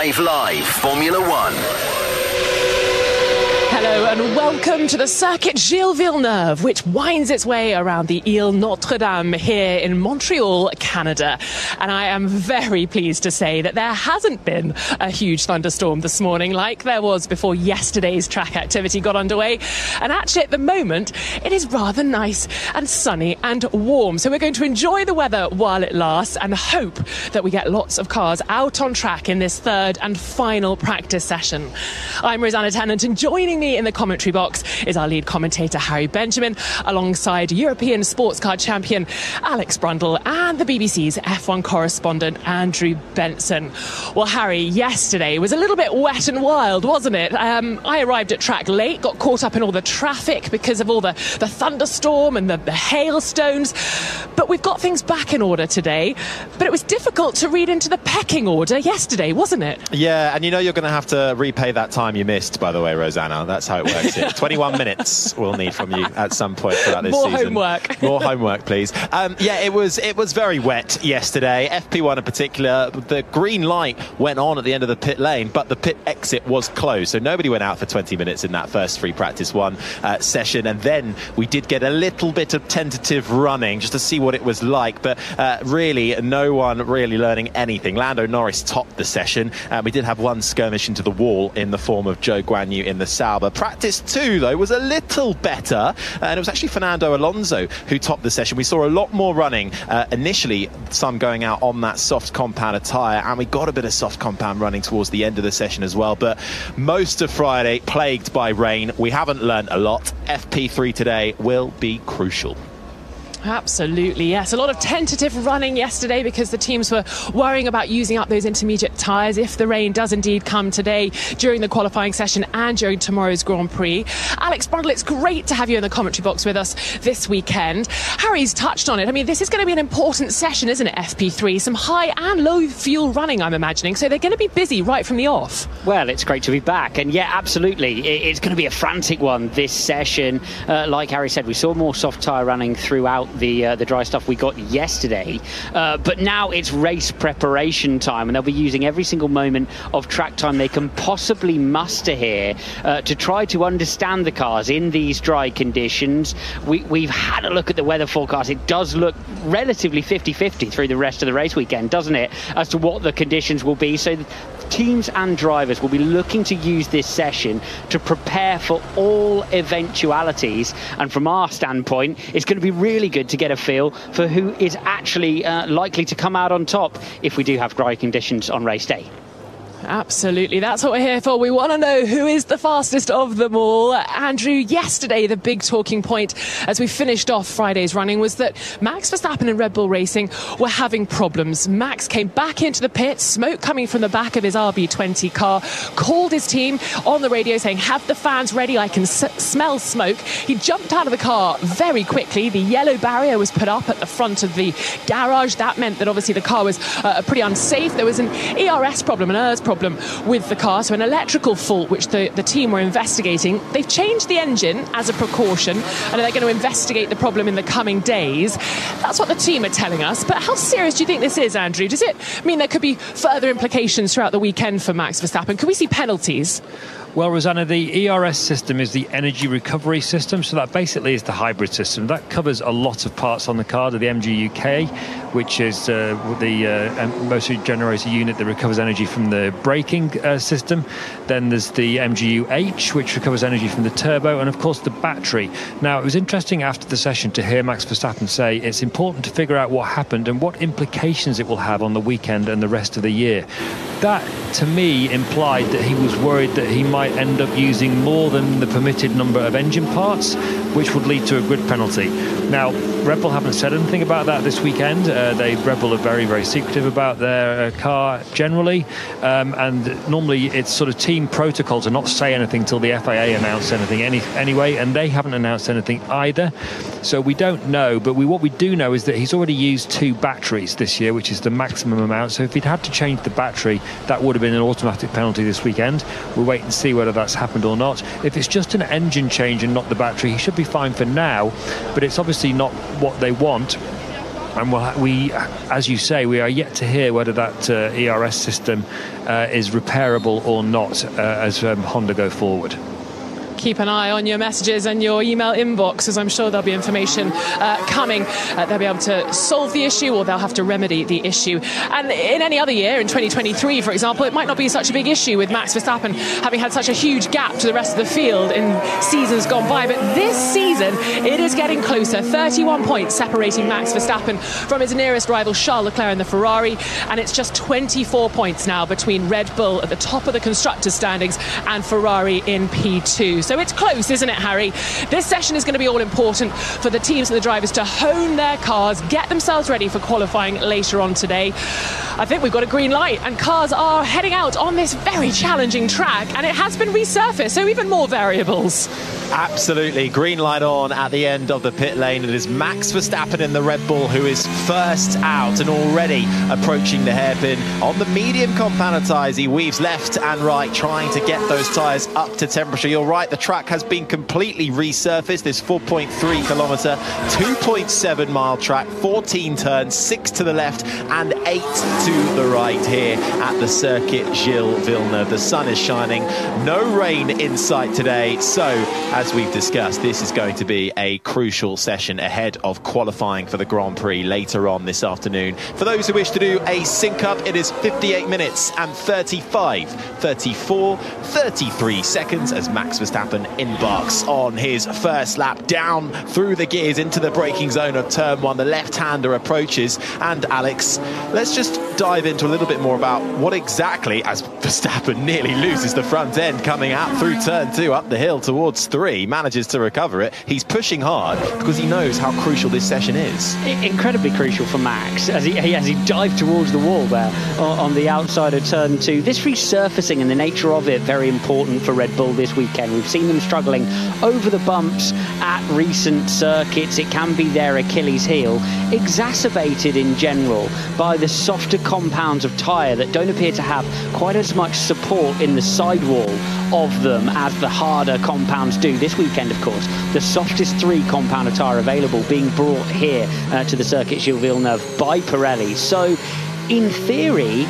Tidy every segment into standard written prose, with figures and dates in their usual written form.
Drive Live Formula One. Hello and welcome to the Circuit Gilles Villeneuve, which winds its way around the Ile Notre Dame here in Montreal, Canada. And I am very pleased to say that there hasn't been a huge thunderstorm this morning like there was before yesterday's track activity got underway. And actually at the moment it is rather nice and sunny and warm. So we're going to enjoy the weather while it lasts and hope that we get lots of cars out on track in this third and final practice session. I'm Rosanna Tennant, and joining me in the commentary box is our lead commentator Harry Benjamin, alongside European sports car champion Alex Brundle and the BBC's F1 correspondent Andrew Benson. Well, Harry, yesterday was a little bit wet and wild, wasn't it? I arrived at track late, got caught up in all the traffic because of all the thunderstorm and the hailstones, but we've got things back in order today. But it was difficult to read into the pecking order yesterday, wasn't it? Yeah, and you know you're going to have to repay that time you missed, by the way, Rosanna. That's how it works here. 21 minutes we'll need from you at some point throughout this season. More homework, please. Yeah, it was very wet yesterday. FP1 in particular, the green light went on at the end of the pit lane, but the pit exit was closed, so nobody went out for 20 minutes in that first free practice one session. And then we did get a little bit of tentative running just to see what it was like, but really no one really learning anything. Lando Norris topped the session. We did have one skirmish into the wall in the form of Zhou Guanyu in the Sauber. Practice 2, though, was a little better, and it was actually Fernando Alonso who topped the session. We saw a lot more running, initially some going out on that soft compound tyre, and we got a bit of soft compound running towards the end of the session as well. But most of Friday plagued by rain. We haven't learned a lot. FP3 today will be crucial. Absolutely, yes. A lot of tentative running yesterday because the teams were worrying about using up those intermediate tyres if the rain does indeed come today during the qualifying session and during tomorrow's Grand Prix. Alex Brundle, it's great to have you in the commentary box with us this weekend. Harry's touched on it. I mean, this is going to be an important session, isn't it, FP3? Some high and low fuel running, I'm imagining, so they're going to be busy right from the off. Well, it's great to be back, and yeah, absolutely. It's going to be a frantic one this session. Like Harry said, we saw more soft tyre running throughout the dry stuff we got yesterday, but now it's race preparation time, and they'll be using every single moment of track time they can possibly muster here to try to understand the cars in these dry conditions. We've had a look at the weather forecast. It does look relatively 50-50 through the rest of the race weekend, doesn't it, as to what the conditions will be. So teams and drivers will be looking to use this session to prepare for all eventualities, and from our standpoint it's going to be really good to get a feel for who is actually likely to come out on top if we do have dry conditions on race day. Absolutely, that's what we're here for. We want to know who is the fastest of them all. Andrew, yesterday the big talking point as we finished off Friday's running was that Max Verstappen and Red Bull Racing were having problems. Max came back into the pit, smoke coming from the back of his RB20 car, called his team on the radio saying, have the fans ready, I can smell smoke. He jumped out of the car very quickly. The yellow barrier was put up at the front of the garage. That meant that obviously the car was pretty unsafe. There was an ERS problem, an ERS problem with the car, so an electrical fault which the team were investigating. They've changed the engine as a precaution and they're going to investigate the problem in the coming days. That's what the team are telling us. But how serious do you think this is, Andrew? Does it mean there could be further implications throughout the weekend for Max Verstappen? Could we see penalties? Well, Rosanna, the ERS system is the energy recovery system, so that basically is the hybrid system. That covers a lot of parts on the car. The MGU-K, which is the motor generator unit that recovers energy from the braking system. Then there's the MGU-H, which recovers energy from the turbo, and of course the battery. Now, it was interesting after the session to hear Max Verstappen say it's important to figure out what happened and what implications it will have on the weekend and the rest of the year. That, to me, implied that he was worried that he might end up using more than the permitted number of engine parts, which would lead to a grid penalty. Now, Red Bull haven't said anything about that this weekend. Red Bull are very, very secretive about their car generally, and normally it's sort of team protocol to not say anything till the FIA announce anything anyway, and they haven't announced anything either. So we don't know, but what we do know is that he's already used 2 batteries this year, which is the maximum amount. So if he'd had to change the battery, that would have been an automatic penalty this weekend. We'll wait and see whether that's happened or not. If it's just an engine change and not the battery, he should be fine for now, but it's obviously not what they want. And we, as you say, we are yet to hear whether that ERS system is repairable or not as Honda go forward. Keep an eye on your messages and your email inbox, as I'm sure there'll be information coming. They'll be able to solve the issue, or they'll have to remedy the issue. And in any other year, in 2023, for example, it might not be such a big issue with Max Verstappen having had such a huge gap to the rest of the field in seasons gone by. But this season, it is getting closer. 31 points separating Max Verstappen from his nearest rival, Charles Leclerc, in the Ferrari. And it's just 24 points now between Red Bull at the top of the constructors' standings and Ferrari in P2. So it's close, isn't it, Harry? This session is going to be all important for the teams and the drivers to hone their cars, get themselves ready for qualifying later on today. I think we've got a green light and cars are heading out on this very challenging track, and it has been resurfaced, so even more variables. Absolutely. Green light on at the end of the pit lane. It is Max Verstappen in the Red Bull who is first out and already approaching the hairpin. On the medium compound of tyres, he weaves left and right, trying to get those tyres up to temperature. You're right, the track has been completely resurfaced. This 4.3 kilometre, 2.7 mile track, 14 turns, 6 to the left and 8 to the right here at the circuit Gilles Villeneuve. The sun is shining, no rain in sight today. So, as we've discussed, this is going to be a crucial session ahead of qualifying for the Grand Prix later on this afternoon. For those who wish to do a sync-up, it is 58 minutes and 35, 34, 33 seconds as Max Verstappen embarks on his first lap down through the gears into the braking zone of turn 1. The left-hander approaches. And Alex, let's just dive into a little bit more about what exactly, as Verstappen nearly loses the front end coming out through turn 2 up the hill towards 3, manages to recover it. He's pushing hard because he knows how crucial this session is. Incredibly crucial for Max as he dived towards the wall there on the outside of turn 2. This resurfacing and the nature of it, very important for Red Bull this weekend. We've seen them struggling over the bumps at recent circuits. It can be their Achilles heel, exacerbated in general by the softer compounds of tyre that don't appear to have quite as much support in the sidewall of them as the harder compounds do. This weekend, of course, the softest 3 compound of tyre available being brought here to the circuit Gilles Villeneuve by Pirelli. So, in theory,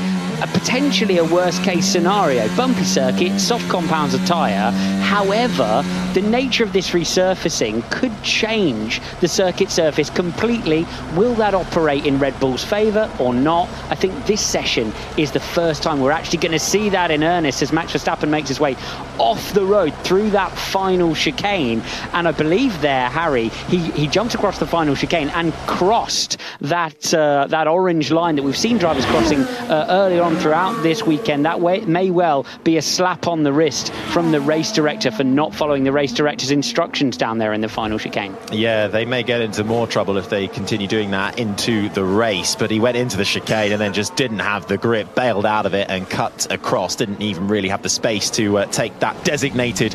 potentially a worst-case scenario. Bumpy circuit, soft compounds of tyre. However, the nature of this resurfacing could change the circuit surface completely. Will that operate in Red Bull's favour or not? I think this session is the first time we're actually going to see that in earnest as Max Verstappen makes his way off the road through that final chicane. And I believe there, Harry, he jumped across the final chicane and crossed that orange line that we've seen drivers crossing earlier on throughout this weekend. That may well be a slap on the wrist from the race director for not following the race director's instructions down there in the final chicane. Yeah, they may get into more trouble if they continue doing that into the race, but he went into the chicane and then just didn't have the grip, bailed out of it and cut across, didn't even really have the space to take that designated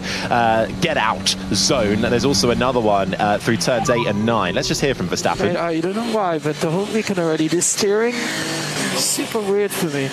get out zone. There's also another one through turns 8 and 9. Let's just hear from Verstappen. I don't know why, but the whole weekend already, this steering, super weird for me.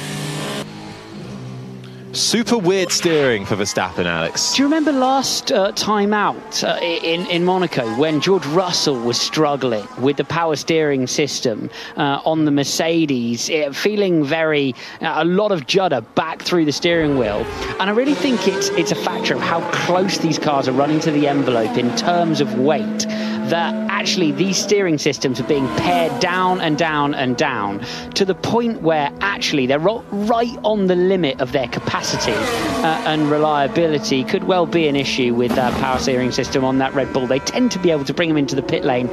Super weird steering for Verstappen, Alex. Do you remember last time out in Monaco when George Russell was struggling with the power steering system on the Mercedes, feeling a lot of judder back through the steering wheel? And I really think it's a factor of how close these cars are running to the envelope in terms of weight, that actually these steering systems are being pared down and down and down to the point where actually they're right on the limit of their capacity and reliability. Could well be an issue with that power steering system on that Red Bull. They tend to be able to bring them into the pit lane,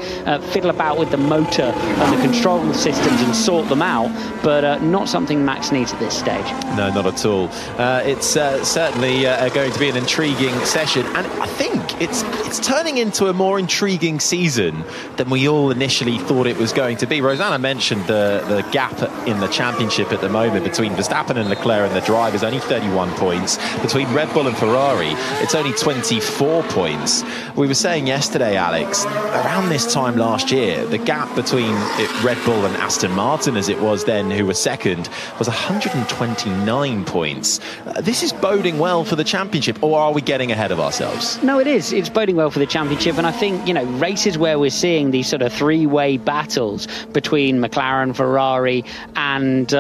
fiddle about with the motor and the control systems and sort them out, but not something Max needs at this stage. No, not at all. It's certainly going to be an intriguing session, and I think it's turning into a more intriguing season than we all initially thought it was going to be. Rosanna mentioned the gap in the championship at the moment between Verstappen and Leclerc and the drivers, only 31 points. Between Red Bull and Ferrari, it's only 24 points. We were saying yesterday, Alex, around this time last year, the gap between Red Bull and Aston Martin, as it was then, who was second, was 129 points. This is boding well for the championship, or are we getting ahead of ourselves? No, it is. It's boding well for the championship, and I think, races where we're seeing these sort of three-way battles between McLaren, Ferrari, and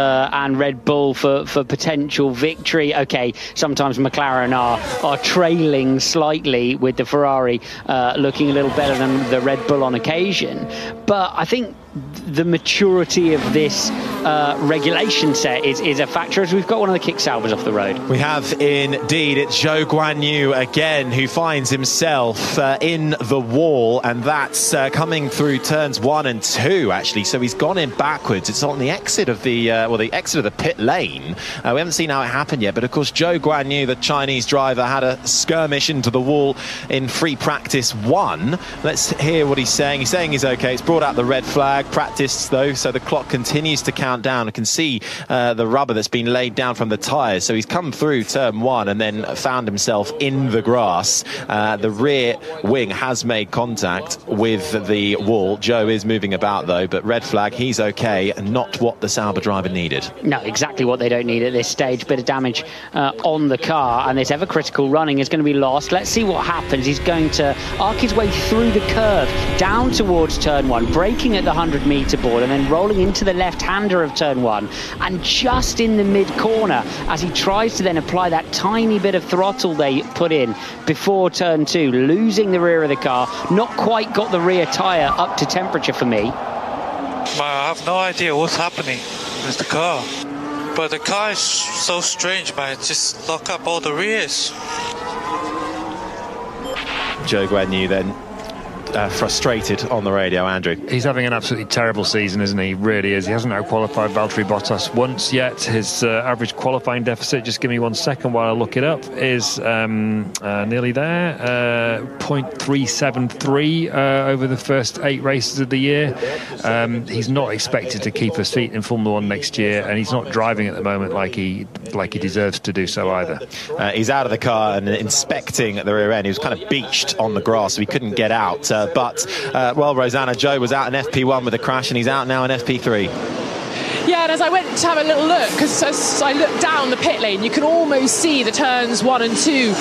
Red Bull for potential victory. Okay, sometimes McLaren are trailing slightly, with the Ferrari looking a little better than the Red Bull on occasion. But I think the maturity of this regulation set is a factor, as we've got one of the kick salvers off the road. We have indeed. It's Zhou Guanyu again who finds himself in the wall, and that's coming through turns 1 and 2 actually. So he's gone in backwards. It's on the exit of the exit of the pit lane. We haven't seen how it happened yet, but of course Zhou Guanyu, the Chinese driver, had a skirmish into the wall in free practice 1. Let's hear what he's saying. He's saying he's okay. It's brought out the red flag. Practiced though, so the clock continues to count down. I can see the rubber that's been laid down from the tyres. So he's come through turn 1 and then found himself in the grass. The rear wing has made contact with the wall. Zhou is moving about though, but red flag, he's okay, and not what the Sauber driver needed. No, exactly what they don't need at this stage. Bit of damage on the car, and this ever critical running is going to be lost. Let's see what happens. He's going to arc his way through the curve down towards turn 1, braking at the 100-meter board and then rolling into the left-hander of turn 1, and just in the mid-corner as he tries to then apply that tiny bit of throttle they put in before turn 2, losing the rear of the car. Not quite got the rear tyre up to temperature for me. I have no idea what's happening with the car, but the car is so strange, man. Just lock up all the rears. Zhou Guanyu then frustrated on the radio. Andrew, he's having an absolutely terrible season, isn't he? He really is. He hasn't out-qualified Valtteri Bottas once yet. His average qualifying deficit, just give me 1 second while I look it up, is nearly there, 0.373 over the first 8 races of the year. He's not expected to keep his feet in Formula 1 next year, and he's not driving at the moment like he deserves to do so either. He's out of the car and inspecting at the rear end. He was kind of beached on the grass, so he couldn't get out. Well, Rosanna, Zhou was out in FP1 with a crash, and he's out now in FP3. Yeah, and as I went to have a little look, because as I looked down the pit lane, you can almost see the turns 1 and 2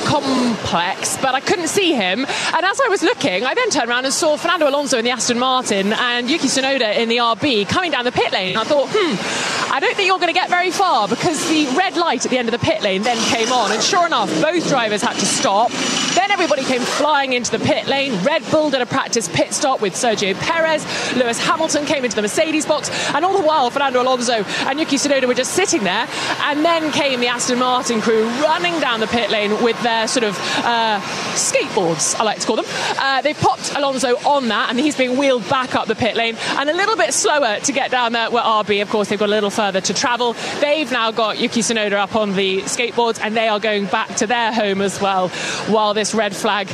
complex, but I couldn't see him. And as I was looking, I then turned around and saw Fernando Alonso in the Aston Martin and Yuki Tsunoda in the RB coming down the pit lane. And I thought, I don't think you're going to get very far, because the red light at the end of the pit lane then came on. And sure enough, both drivers had to stop. Then everybody came flying into the pit lane. Red Bull did a practice pit stop with Sergio Perez. Lewis Hamilton came into the Mercedes box. And all the while, Fernando Alonso and Yuki Tsunoda were just sitting there, and then came the Aston Martin crew running down the pit lane with their sort of skateboards, I like to call them. They've popped Alonso on that, and he's being wheeled back up the pit lane, and a little bit slower to get down there. Well, RB, of course, they've got a little further to travel. They've now got Yuki Tsunoda up on the skateboards, and they are going back to their home as well, while this red flag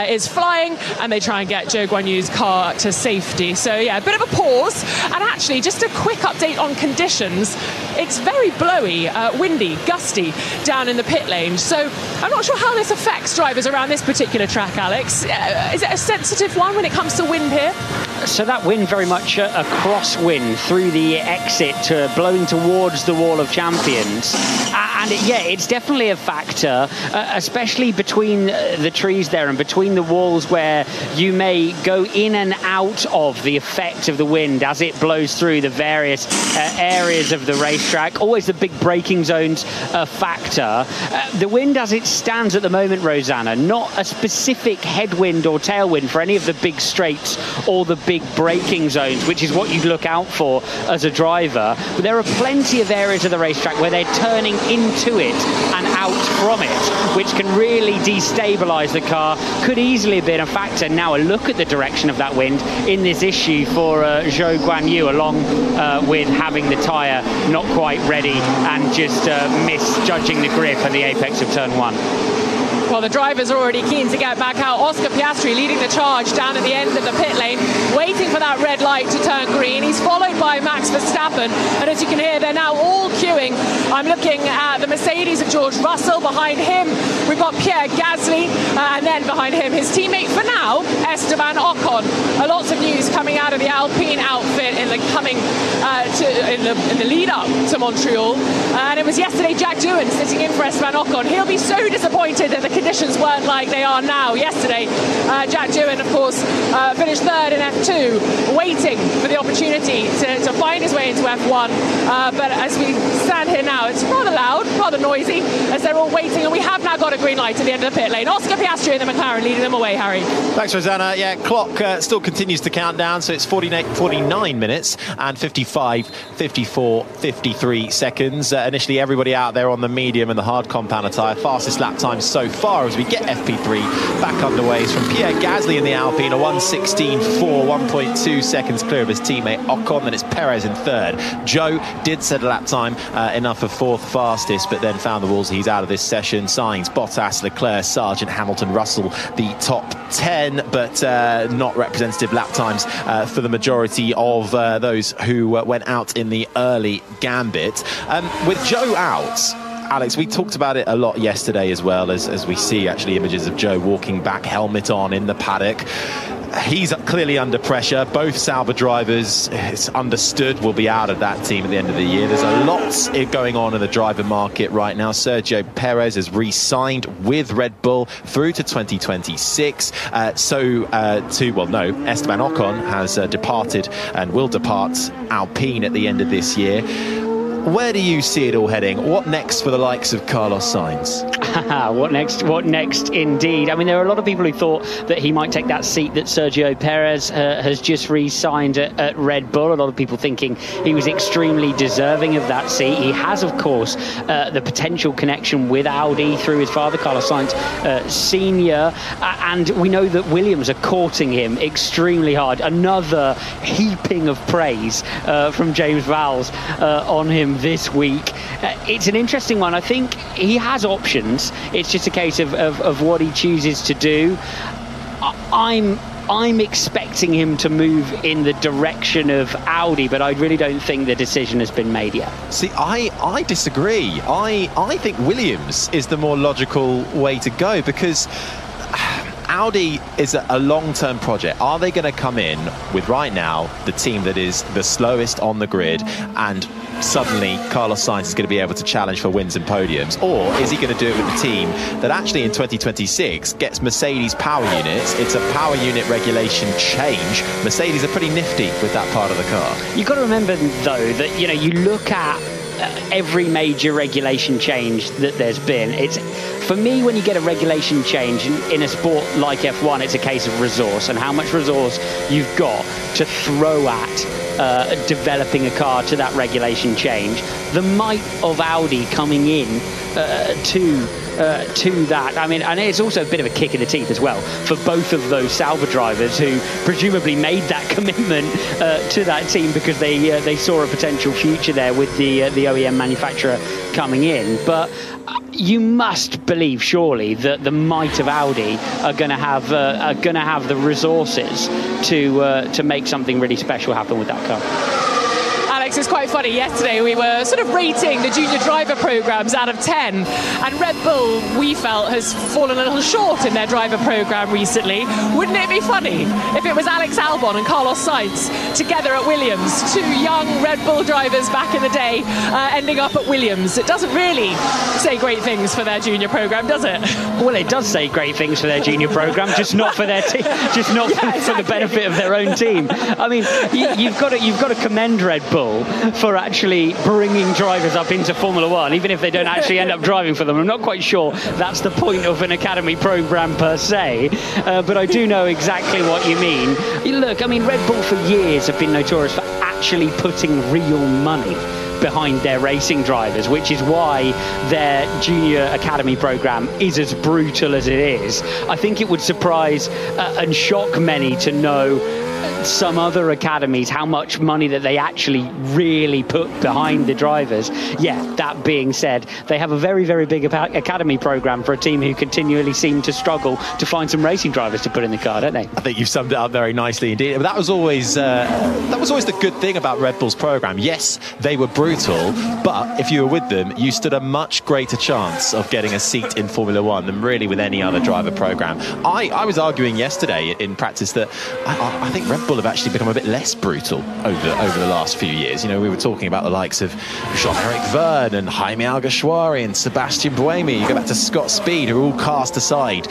is flying, and they try and get Zhou Guanyu's car to safety. So yeah, a bit of a pause, and actually just a quick update on conditions. It's very blowy, windy, gusty down in the pit lane, so I'm not sure how this affects drivers around this particular track, Alex. Is it a sensitive one when it comes to wind here? So that wind very much a crosswind through the exit, blowing towards the Wall of Champions. And yeah, it's definitely a factor, especially between the trees there and between the walls, where you may go in and out of the effect of the wind as it blows through the various areas of the racetrack. Always the big braking zones a factor. The wind as it stands at the moment, Rosanna, not a specific headwind or tailwind for any of the big straights or the big braking zones, which is what you'd look out for as a driver. But there are plenty of areas of the racetrack where they're turning into it and out from it, which can really destabilise the car. Could easily have been a factor. Now a look at the direction of that wind in this issue for Zhou Guanyu, along with having the tyre not quite ready and just misjudging the grip at the apex of turn 1. Well, the drivers are already keen to get back out. Oscar Piastri leading the charge down at the end of the pit lane, waiting for that red light to turn green. He's followed by Max Verstappen, and as you can hear, they're now all queuing. I'm looking at the Mercedes of George Russell. Behind him, we've got Pierre Gasly, and then behind him, his teammate for now, Esteban Ocon. Lots of news coming out of the Alpine outfit in the lead up to Montreal. And it was yesterday Jack Doohan sitting in for Esteban Ocon. He'll be so disappointed at the conditions weren't like they are now. Yesterday, Jack Doohan, of course, finished third in F2, waiting for the opportunity to find his way into F1. But as we stand here now, it's rather loud, rather noisy, as they're all waiting, and we have now got a green light at the end of the pit lane. Oscar Piastri and the McLaren leading them away, Harry. Thanks, Rosanna. Yeah, clock still continues to count down, so it's 49 minutes and 55, 54, 53 seconds. Initially, everybody out there on the medium and the hard compound tyre. Fastest lap time so far as we get FP3 back underway is from Pierre Gasly in the Alpine, a 1:16.4, 1.2 seconds clear of his teammate Ocon. Then it's Perez in third. Joe did set a lap time enough for fourth fastest, but then found the walls. He's out of this session. Sainz, Bottas, Leclerc, Sargent, Hamilton, Russell, the top 10, but not representative lap times for the majority of those who went out in the early gambit. With Joe out, Alex, we talked about it a lot yesterday as well, as we see actually images of Joe walking back, helmet on in the paddock. He's clearly under pressure. Both Sauber drivers, it's understood, will be out of that team at the end of the year. There's a lot going on in the driver market right now. Sergio Perez has re-signed with Red Bull through to 2026. Esteban Ocon has departed and will depart Alpine at the end of this year. Where do you see it all heading? What next for the likes of Carlos Sainz? What next? What next, indeed. I mean, there are a lot of people who thought that he might take that seat that Sergio Perez has just re-signed at Red Bull. A lot of people thinking he was extremely deserving of that seat. He has, of course, the potential connection with Audi through his father, Carlos Sainz Sr. And we know that Williams are courting him extremely hard. Another heaping of praise from James Vowles on him this week. It's an interesting one. I think he has options. It's just a case of what he chooses to do. I'm expecting him to move in the direction of Audi, but I really don't think the decision has been made yet. See, I disagree. I think Williams is the more logical way to go, because Audi is a long-term project. Are they going to come in with, right now, the team that is the slowest on the grid, and suddenly Carlos Sainz is going to be able to challenge for wins and podiums? Or is he going to do it with a team that actually in 2026 gets Mercedes power units? It's a power unit regulation change. Mercedes are pretty nifty with that part of the car. You've got to remember, though, that you look at every major regulation change that there's been. It's, for me, when you get a regulation change in a sport like F1, it's a case of resource and how much resource you've got to throw at developing a car to that regulation change. The might of Audi coming in to that, I mean, and it's also a bit of a kick in the teeth as well for both of those Sauber drivers who presumably made that commitment to that team because they saw a potential future there with the OEM manufacturer coming in. But you must believe, surely, that the might of Audi are going to have the resources to make something really special happen with that car. Alex, it's quite funny. Yesterday we were sort of rating the junior driver programs out of 10, and Red Bull, we felt, has fallen a little short in their driver program recently. Wouldn't it be funny if it was Alex Albon and Carlos Sainz together at Williams, two young Red Bull drivers back in the day, ending up at Williams? It doesn't really say great things for their junior program, does it? Well, it does say great things for their junior program, just not for their team, just not for the benefit of their own team. I mean, you've got to commend Red Bull for actually bringing drivers up into Formula One, even if they don't actually end up driving for them. I'm not quite sure that's the point of an academy program per se, but I do know exactly what you mean. Look, I mean, Red Bull for years have been notorious for actually putting real money behind their racing drivers, which is why their junior academy program is as brutal as it is. I think it would surprise and shock many to know some other academies how much money that they actually really put behind the drivers. Yeah, that being said, they have a very, very big academy program for a team who continually seem to struggle to find some racing drivers to put in the car, don't they? I think you've summed it up very nicely indeed. But that was always the good thing about Red Bull's program. Yes, they were brutal, but if you were with them, you stood a much greater chance of getting a seat in Formula One than really with any other driver program. I was arguing yesterday in practice that I think think Red Bull have actually become a bit less brutal over the last few years. You know, we were talking about the likes of Jean-Eric Verne and Jaime Alguersuari and Sebastian Buemi. You go back to Scott Speed, who are all cast aside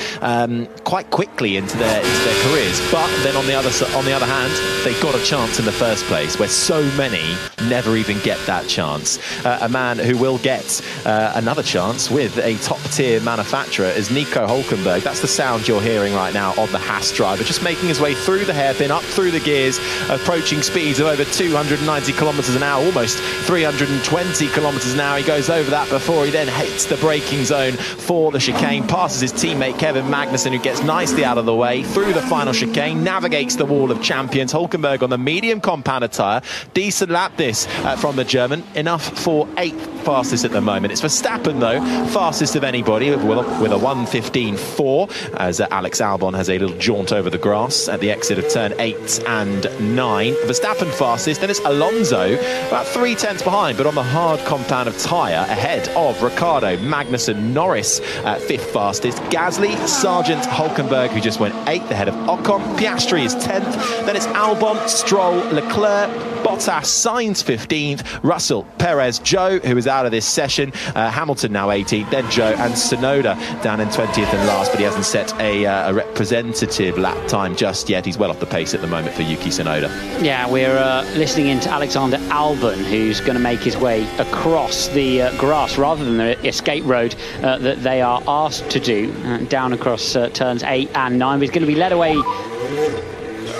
quite quickly into their careers. But then on the other hand, they got a chance in the first place, where so many never even get that chance. A man who will get another chance with a top-tier manufacturer is Nico Hülkenberg. That's the sound you're hearing right now on the Haas driver, just making his way through the hairpin, up through the gears, approaching speeds of over 290 kilometres an hour, almost 320 kilometres an hour. He goes over that before he then hits the braking zone for the chicane, passes his teammate Kevin Magnussen, who gets nicely out of the way through the final chicane, navigates the wall of champions. Hülkenberg on the medium compounded tyre. Decent lap this from the German, enough for 8th fastest at the moment. It's Verstappen though, fastest of anybody with a 1:15.4 as Alex Albon has a little jaunt over the grass at the exit of turn 8 and 9. Verstappen fastest, then it's Alonso about 3/10 behind, but on the hard compound of tyre ahead of Ricciardo, Magnussen, Norris 5th fastest, Gasly, Sargent, Hülkenberg, who just went 8th ahead of Ocon. Piastri is 10th, then it's Albon, Stroll, Leclerc, Bottas, Sainz 15th, Russell, Perez, Joe, who is out of this session, Hamilton now 18th, then Joe, and Tsunoda down in 20th and last, but he hasn't set a representative lap time just yet. He's well off the pace at the moment for Yuki Tsunoda. Yeah, we're listening in to Alexander Albon, who's going to make his way across the grass rather than the escape road that they are asked to do, down across turns 8 and 9. But he's going to be led away.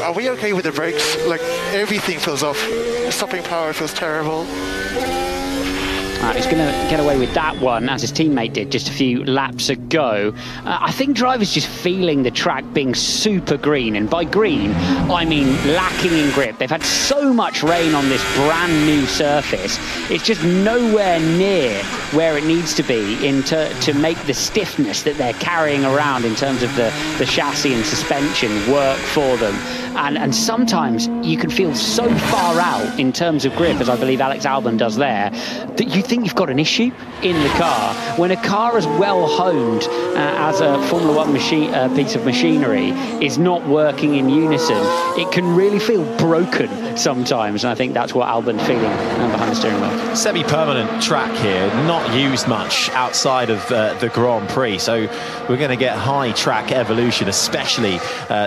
Are we okay with the brakes? Like, everything feels off. Stopping power feels terrible. He's going to get away with that one, as his teammate did just a few laps ago. I think drivers just feeling the track being super green, and by green I mean lacking in grip. They've had so much rain on this brand new surface. It's just nowhere near where it needs to be to make the stiffness that they're carrying around in terms of the chassis and suspension work for them. And sometimes you can feel so far out in terms of grip, as I believe Alex Albon does there, that you think you've got an issue in the car. When a car as well honed as a Formula 1 piece of machinery is not working in unison, it can really feel broken sometimes. And I think that's what Albon's feeling behind the steering wheel. Semi-permanent track here, not used much outside of the Grand Prix. So we're going to get high track evolution, especially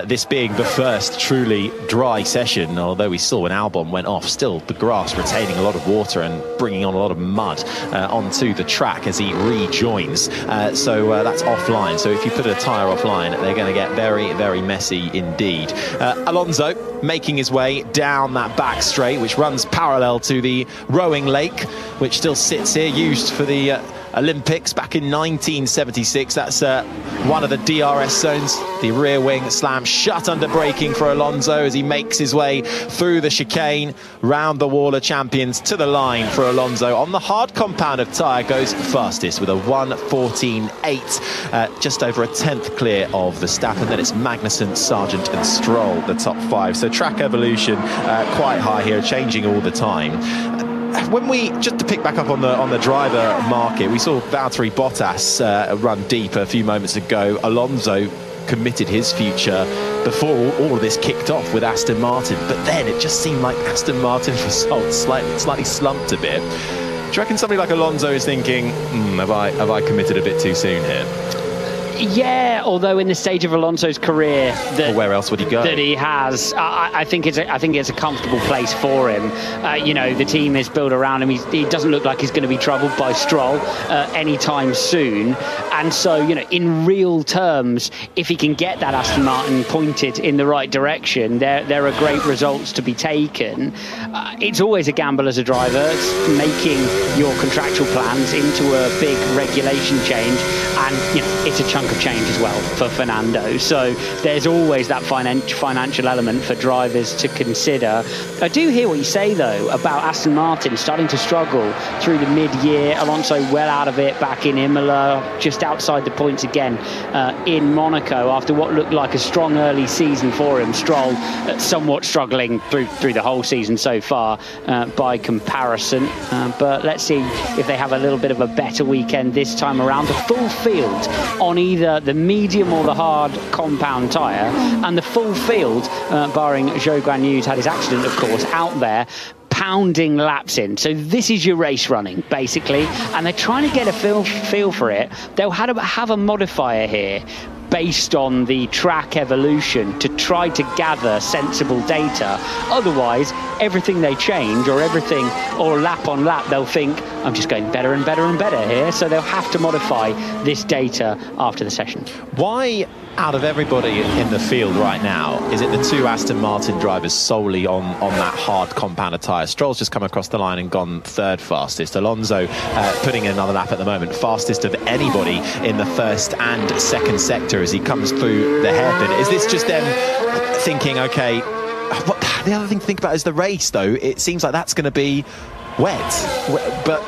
this being the first truly dry session. Although we saw when Albon went off, still the grass retaining a lot of water and bringing on a lot of mud onto the track as he rejoins. So that's offline. So if you put a tyre offline, they're going to get very, very messy indeed. Alonso making his way down that back straight, which runs parallel to the rowing lake, which still sits here, used for the Olympics back in 1976. That's one of the DRS zones. The rear wing slam shut under braking for Alonso as he makes his way through the chicane, round the wall of champions to the line for Alonso. On the hard compound of tyre goes fastest with a 1:14.8, just over a 10th clear of Verstappen. Then it's Magnussen, Sargent and Stroll, the top 5. So track evolution quite high here, changing all the time. When we, just to pick back up on the driver market, we saw Valtteri Bottas run deep a few moments ago. Alonso committed his future before all of this kicked off with Aston Martin, but then it just seemed like Aston Martin's results slightly slumped a bit. Do you reckon somebody like Alonso is thinking, have I committed a bit too soon here? Yeah, although in the stage of Alonso's career that, where else would he go? That he has, I think it's a comfortable place for him. You know, the team is built around him. He doesn't look like he's going to be troubled by Stroll anytime soon. And so, you know, in real terms, if he can get that Aston Martin pointed in the right direction, there are great results to be taken. It's always a gamble as a driver. It's making your contractual plans into a big regulation change, and you know, it's a chunk of change as well for Fernando. So there's always that financial element for drivers to consider. I do hear what you say though about Aston Martin starting to struggle through the mid-year. Alonso well out of it back in Imola, just outside the points again in Monaco after what looked like a strong early season for him. Stroll somewhat struggling through the whole season so far by comparison, but let's see if they have a little bit of a better weekend this time around. The full field on either the medium or the hard compound tyre, and the full field, barring Zhou Guanyu's had his accident, of course, out there, pounding laps in. So this is your race running, basically, and they're trying to get a feel for it. They'll have a modifier here based on the track evolution to try to gather sensible data. Otherwise, everything they change or lap on lap, they'll think, I'm just going better and better and better here. So they'll have to modify this data after the session. Why, out of everybody in the field right now, is it the two Aston Martin drivers solely on that hard compounder tyre? Stroll's just come across the line and gone third fastest. Alonso putting in another lap at the moment, fastest of anybody in the first and second sector as he comes through the hairpin. Is this just them thinking, okay, the other thing to think about is the race, though. It seems like that's going to be wet, but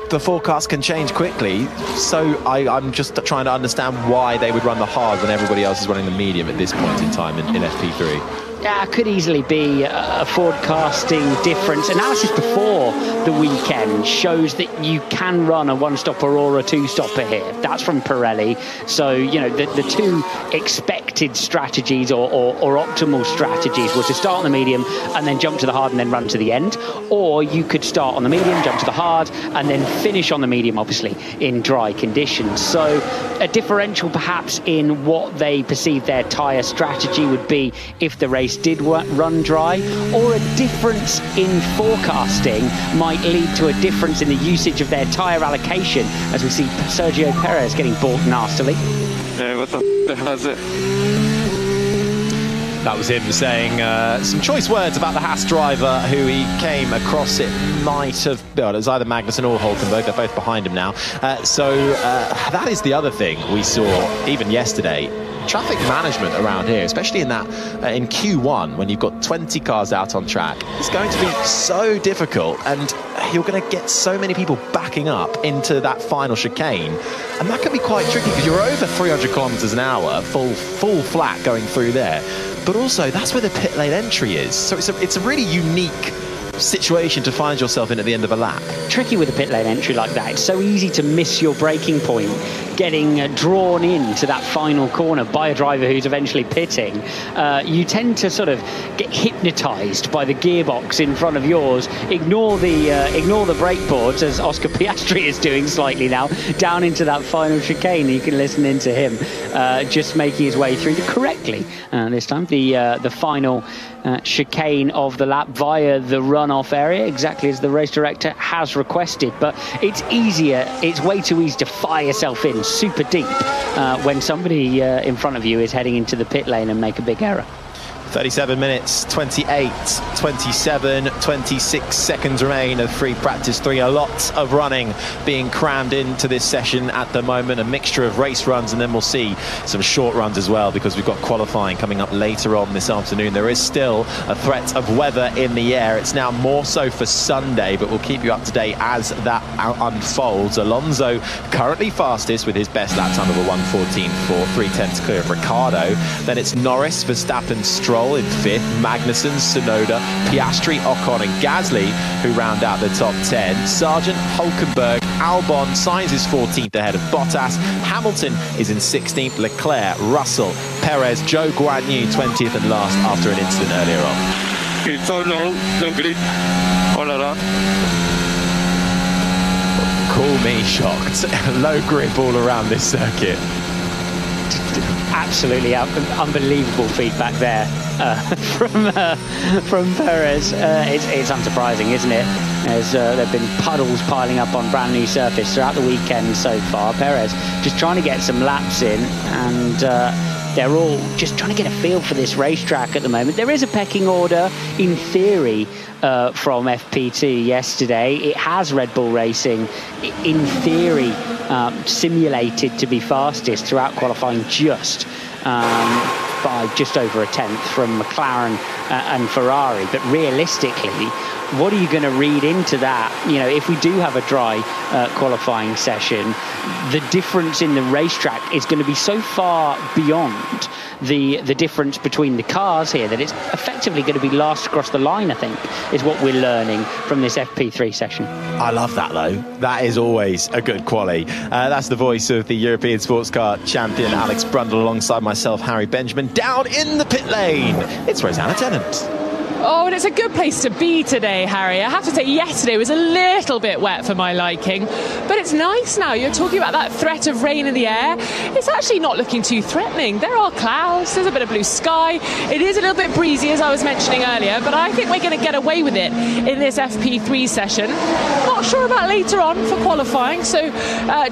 the forecast can change quickly, so I'm just trying to understand why they would run the hard when everybody else is running the medium at this point in time in FP3. Yeah, it could easily be a forecasting difference. Analysis before the weekend shows that you can run a one-stopper or a two-stopper here. That's from Pirelli. So, you know, the two expected strategies or optimal strategies were to start on the medium and then jump to the hard and then run to the end. Or you could start on the medium, jump to the hard, and then finish on the medium, obviously, in dry conditions. So a differential perhaps in what they perceive their tyre strategy would be if the race did run dry, or a difference in forecasting might lead to a difference in the usage of their tyre allocation, as we see Sergio Perez getting balked nastily. Yeah, what the hell is it? That was him saying some choice words about the Haas driver who he came across. It might have, well, it was either Magnussen or Hulkenberg. They're both behind him now. So that is the other thing we saw even yesterday. Traffic management around here, especially in Q1 when you've got 20 cars out on track, it's going to be so difficult, and you're going to get so many people backing up into that final chicane, and that can be quite tricky because you're over 300 kilometers an hour, full flat going through there. But also, that's where the pit lane entry is. So it's a really unique situation to find yourself in at the end of a lap. Tricky with a pit lane entry like that. It's so easy to miss your braking point, getting drawn into that final corner by a driver who's eventually pitting. You tend to sort of get hypnotized by the gearbox in front of yours, ignore the brake boards, as Oscar Piastri is doing slightly now, down into that final chicane. You can listen into him just making his way through correctly this time, the final chicane of the lap via the runoff area, exactly as the race director has requested. But it's way too easy to fire yourself in super deep when somebody in front of you is heading into the pit lane and make a big error. 37 minutes, 28, 27, 26 seconds remain of free practice 3. A lot of running being crammed into this session at the moment, a mixture of race runs, and then we'll see some short runs as well, because we've got qualifying coming up later on this afternoon. There is still a threat of weather in the air. It's now more so for Sunday, but we'll keep you up to date as that unfolds. Alonso currently fastest with his best lap time of a 1:14.4, 3/10 clear of Ricciardo. Then it's Norris, Verstappen, Stroll in 5th, Magnussen, Tsunoda, Piastri, Ocon and Gasly who round out the top 10. Sargent, Hulkenberg, Albon, Sainz is 14th ahead of Bottas. Hamilton is in 16th, Leclerc, Russell, Perez, Zhou Guanyu 20th and last after an incident earlier on. It's so long, no grip, all around. Call me shocked. Low grip all around this circuit. Absolutely unbelievable feedback there from Perez. It's unsurprising, isn't it? As there have been puddles piling up on brand new surface throughout the weekend so far. Perez just trying to get some laps in, and they're all just trying to get a feel for this racetrack at the moment. There is a pecking order in theory from FP2 yesterday. It has Red Bull Racing in theory simulated to be fastest throughout qualifying, just by just over a tenth from McLaren and Ferrari. But realistically, what are you going to read into that? You know, if we do have a dry qualifying session, the difference in the racetrack is going to be so far beyond the difference between the cars here that it's effectively going to be last across the line, I think, is what we're learning from this FP3 session. I love that, though. That is always a good quali. That's the voice of the European Sports Car champion, Alex Brundle, alongside myself, Harry Benjamin. Down in the pit lane, it's Rosanna Tennant. Oh, and it's a good place to be today, Harry. I have to say, yesterday was a little bit wet for my liking, but it's nice now. You're talking about that threat of rain in the air. It's actually not looking too threatening. There are clouds, there's a bit of blue sky. It is a little bit breezy, as I was mentioning earlier, but I think we're going to get away with it in this FP3 session. Not sure about later on for qualifying, so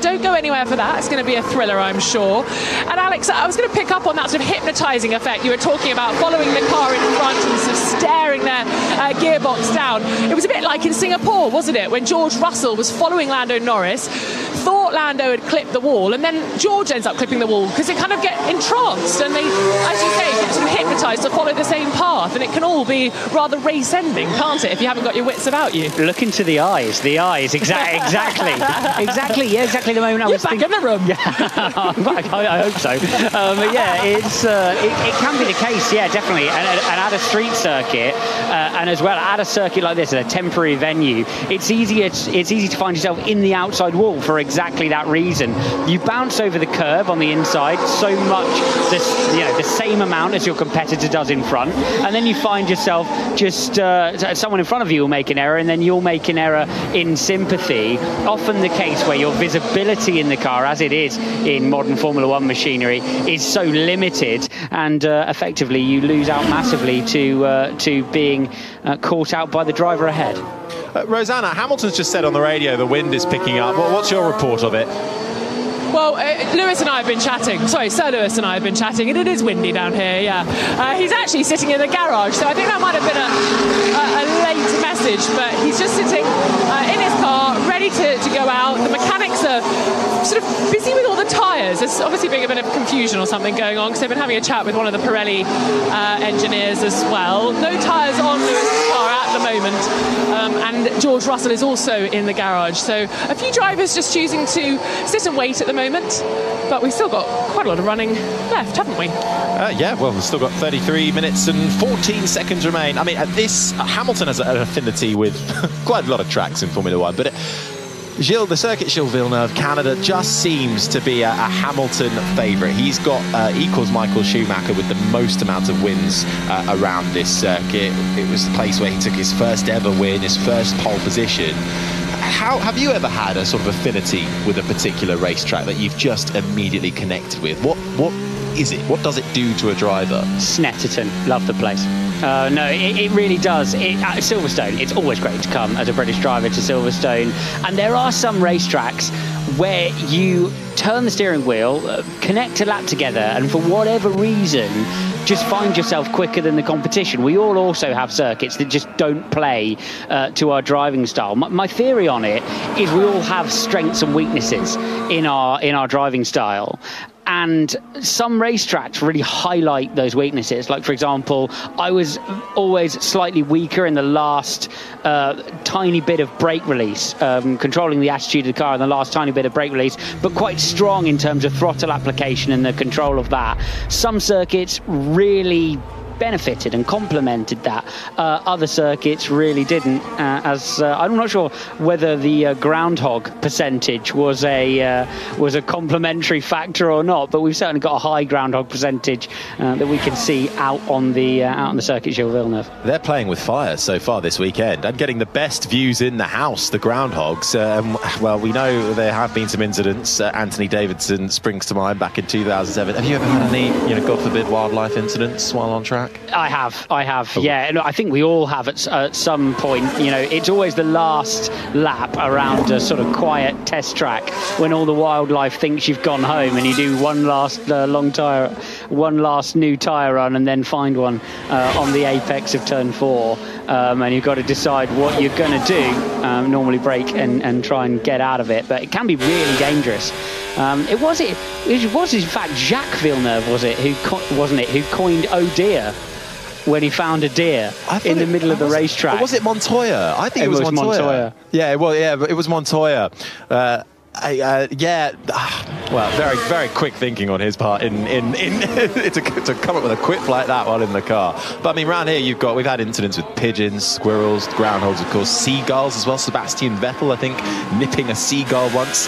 don't go anywhere for that. It's going to be a thriller, I'm sure. And Alex, I was going to pick up on that sort of hypnotising effect you were talking about, following the car in front and sort of staring their gearbox down. It was a bit like in Singapore, wasn't it, when George Russell was following Lando Norris, thought Lando had clipped the wall, and then George ends up clipping the wall because they kind of get entranced and they, as you say, get sort of hypnotised to follow the same path, and it can all be rather race-ending, can't it, if you haven't got your wits about you? Look into the eyes, exactly. Yeah, exactly the moment I was thinking. You're back in the room. Yeah, I hope so. But yeah, it can be the case, yeah, definitely. And at a street circuit, and as well at a circuit like this, at a temporary venue, it's easy to find yourself in the outside wall for exactly that reason. You bounce over the curb on the inside so much, the same amount as your competitor does in front, and then you find yourself just someone in front of you will make an error, and then you'll make an error in sympathy. Often the case where your visibility in the car, as it is in modern Formula One machinery, is so limited, and effectively you lose out massively to being caught out by the driver ahead. Rosanna, Hamilton's just said on the radio the wind is picking up. What's your report of it? Well, Lewis and I have been chatting. Sorry, Sir Lewis and I have been chatting, and it is windy down here, yeah. He's actually sitting in the garage, so I think that might have been a late message, but he's just sitting in his car, ready to go out. The mechanics are sort of busy with all the tyres. There's obviously been a bit of confusion or something going on, because they've been having a chat with one of the Pirelli engineers as well. No tyres on Lewis's car at the moment, and George Russell is also in the garage. So a few drivers just choosing to sit and wait at the moment, but we've still got quite a lot of running left, haven't we? Yeah, well, we've still got 33 minutes and 14 seconds remain. I mean, Hamilton has an affinity with quite a lot of tracks in Formula One, but the circuit Gilles Villeneuve, Canada, just seems to be a Hamilton favourite. He's got equals Michael Schumacher with the most amount of wins around this circuit. It was the place where he took his first ever win, his first pole position. How have you ever had a sort of affinity with a particular racetrack that you've just immediately connected with? What is it? What does it do to a driver? Snetterton, love the place. No, it really does. At Silverstone, it's always great to come as a British driver to Silverstone. And there are some racetracks where you turn the steering wheel, connect a lap together, and for whatever reason, just find yourself quicker than the competition. We all also have circuits that just don't play to our driving style. My theory on it is we all have strengths and weaknesses in our driving style. And some racetracks really highlight those weaknesses. Like, for example, I was always slightly weaker in the last tiny bit of brake release, controlling the attitude of the car in the last tiny bit of brake release, but quite strong in terms of throttle application and the control of that. Some circuits really benefited and complemented that. Other circuits really didn't. I'm not sure whether the groundhog percentage was a complementary factor or not, but we've certainly got a high groundhog percentage that we can see out on the circuit Gilles Villeneuve. They're playing with fire so far this weekend and getting the best views in the house, the groundhogs. Well, we know there have been some incidents. Anthony Davidson springs to mind back in 2007. Have you ever had any, God forbid, wildlife incidents while on track? I have. Yeah, I think we all have at some point. It's always the last lap around a sort of quiet test track when all the wildlife thinks you've gone home, and you do one last new tyre run, and then find one on the apex of turn 4, and you've got to decide what you're going to do. Normally brake and try and get out of it, but it can be really dangerous. It was in fact Jacques Villeneuve, who coined "Oh dear." when he found a deer in the middle of the racetrack. Or was it Montoya? I think it was Montoya. Yeah, well, yeah, it was Montoya. Well, very, very quick thinking on his part to come up with a quip like that while in the car. But I mean, around here we've had incidents with pigeons, squirrels, groundhogs, of course, seagulls as well. Sebastian Vettel, I think, nipping a seagull once.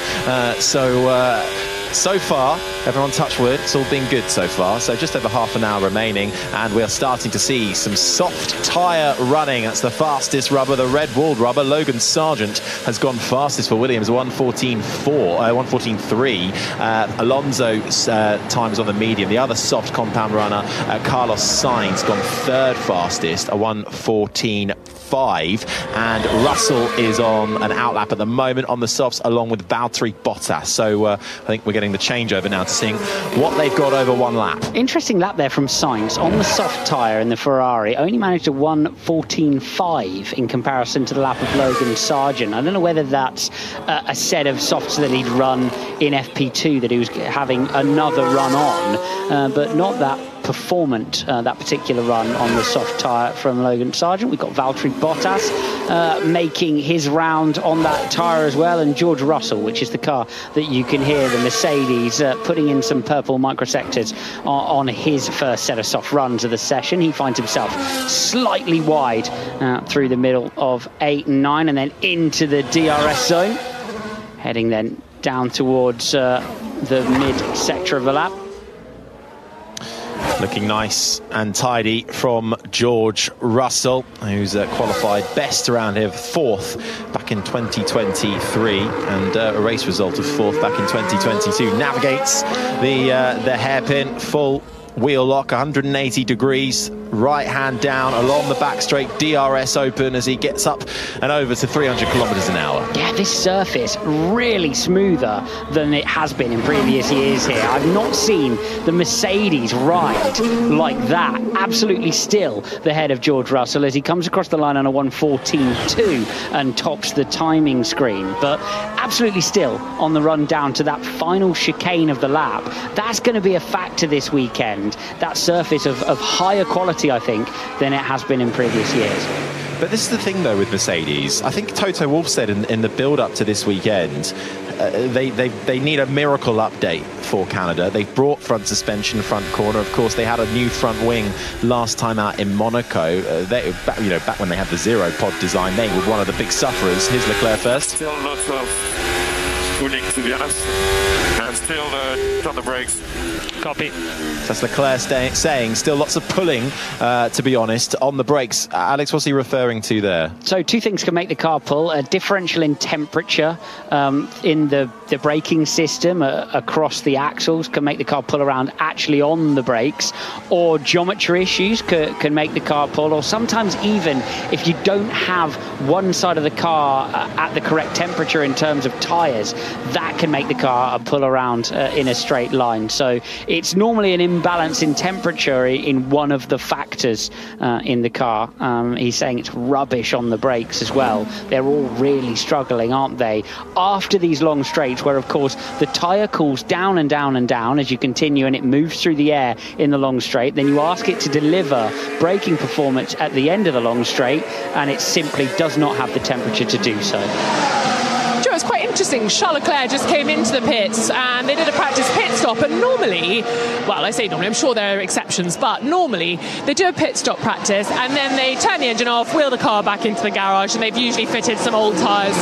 So far, everyone touch wood, it's all been good so far. So just over half an hour remaining, and we're starting to see some soft tyre running. That's the fastest rubber, the red-walled rubber. Logan Sargeant has gone fastest for Williams, 1:14.3. Alonso's time is on the medium. The other soft compound runner, Carlos Sainz, gone third fastest, a 1:14.5. And Russell is on an outlap at the moment on the softs, along with Valtteri Bottas. So I think we're getting the changeover now to seeing what they've got over one lap. Interesting lap there from Sainz on the soft tyre in the Ferrari. Only managed a 1:14.5 in comparison to the lap of Logan Sargeant. I don't know whether that's a set of softs that he'd run in FP2 that he was having another run on, but not that performant, that particular run on the soft tyre from Logan Sargeant. We've got Valtteri Bottas making his round on that tyre as well, and George Russell, which is the car that you can hear the Mercedes putting in some purple microsectors on his first set of soft runs of the session. He finds himself slightly wide through the middle of 8 and 9, and then into the DRS zone, heading then down towards the mid-sector of the lap. Looking nice and tidy from George Russell, who's qualified best around here, 4th back in 2023, and a race result of 4th back in 2022. Navigates the hairpin, full wheel lock, 180 degrees, right hand down along the back straight, DRS open as he gets up and over to 300 kilometers an hour. Yeah, this surface really smoother than it has been in previous years here. I've not seen the Mercedes ride like that. Absolutely still the head of George Russell as he comes across the line on a 1:14.2 and tops the timing screen, but absolutely still on the run down to that final chicane of the lap. That's going to be a factor this weekend. That surface of higher quality, I think, than it has been in previous years. But this is the thing, though, with Mercedes. I think Toto Wolff said in the build-up to this weekend, they need a miracle update for Canada. They've brought front suspension, front corner. Of course, they had a new front wing last time out in Monaco. Back when they had the zero pod design, they were one of the big sufferers. Here's Leclerc first. Still lots of pulling, to be honest, and still on the brakes. Copy. That's Leclerc saying still lots of pulling, to be honest, on the brakes. Alex, what's he referring to there? So 2 things can make the car pull. A differential in temperature in the braking system across the axles can make the car pull around actually on the brakes, or geometry issues can make the car pull, or sometimes even if you don't have one side of the car at the correct temperature in terms of tyres, that can make the car pull around in a straight line. So it's normally an imbalance in temperature in one of the factors in the car. He's saying it's rubbish on the brakes as well. They're all really struggling, aren't they? After these long straights, where of course the tyre cools down and down and down as you continue, and it moves through the air in the long straight, then you ask it to deliver braking performance at the end of the long straight, and it simply does not have the temperature to do so. It's quite interesting. Charles Leclerc just came into the pits and they did a practice pit stop, and normally, well, I say normally, I'm sure there are exceptions, but normally they do a pit stop practice and then they turn the engine off, wheel the car back into the garage, and they've usually fitted some old tyres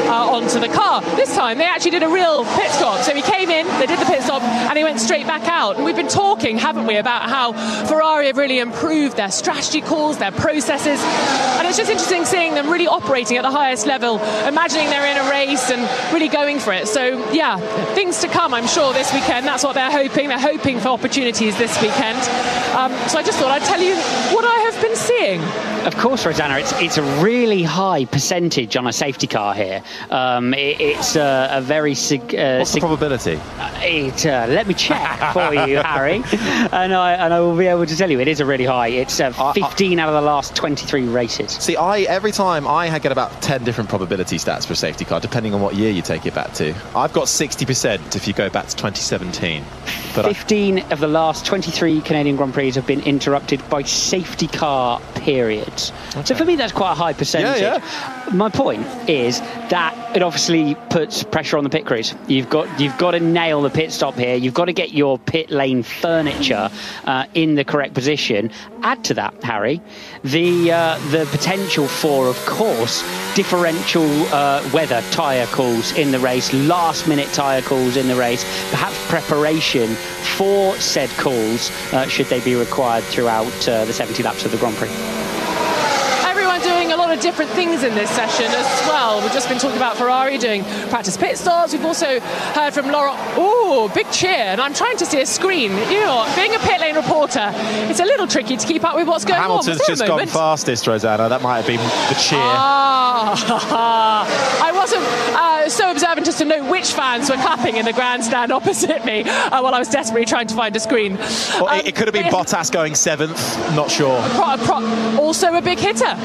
onto the car. This time they actually did a real pit stop. So he came in, they did the pit stop, and he went straight back out. And we've been talking, haven't we, about how Ferrari have really improved their strategy calls, their processes, and it's just interesting seeing them really operating at the highest level, imagining they're in a race and really going for it. So yeah, things to come, I'm sure, this weekend. That's what they're hoping. They're hoping for opportunities this weekend. So I just thought I'd tell you what I have been seeing. Of course, Rosanna, it's a really high percentage on a safety car here. It's a very... What's the probability? Let me check for you, Harry, and I will be able to tell you it is a really high. It's 15 out of the last 23 races. See, every time I get about 10 different probability stats for a safety car, depending on what year you take it back to. I've got 60% if you go back to 2017. But 15 of the last 23 Canadian Grand Prix have been interrupted by safety car periods. Okay. So for me, that's quite a high percentage. Yeah. My point is that it obviously puts pressure on the pit crews. You've got to nail the pit stop here. You've got to get your pit lane furniture in the correct position. Add to that, Harry, the potential for, of course, differential weather tyre calls in the race, last-minute tyre calls in the race, perhaps preparation for said calls should they be required throughout the 70 laps of the Grand Prix. Doing a lot of different things in this session as well. We've just been talking about Ferrari doing practice pit stops. We've also heard from Laurent. Ooh, big cheer. And I'm trying to see a screen. You know, being a pit lane reporter, it's a little tricky to keep up with what's going on. Hamilton's just gone fastest, Rosanna. That might have been the cheer. I wasn't so observant as to know which fans were clapping in the grandstand opposite me while I was desperately trying to find a screen. Well, it could have been Bottas going 7th. Not sure. Also a big hitter.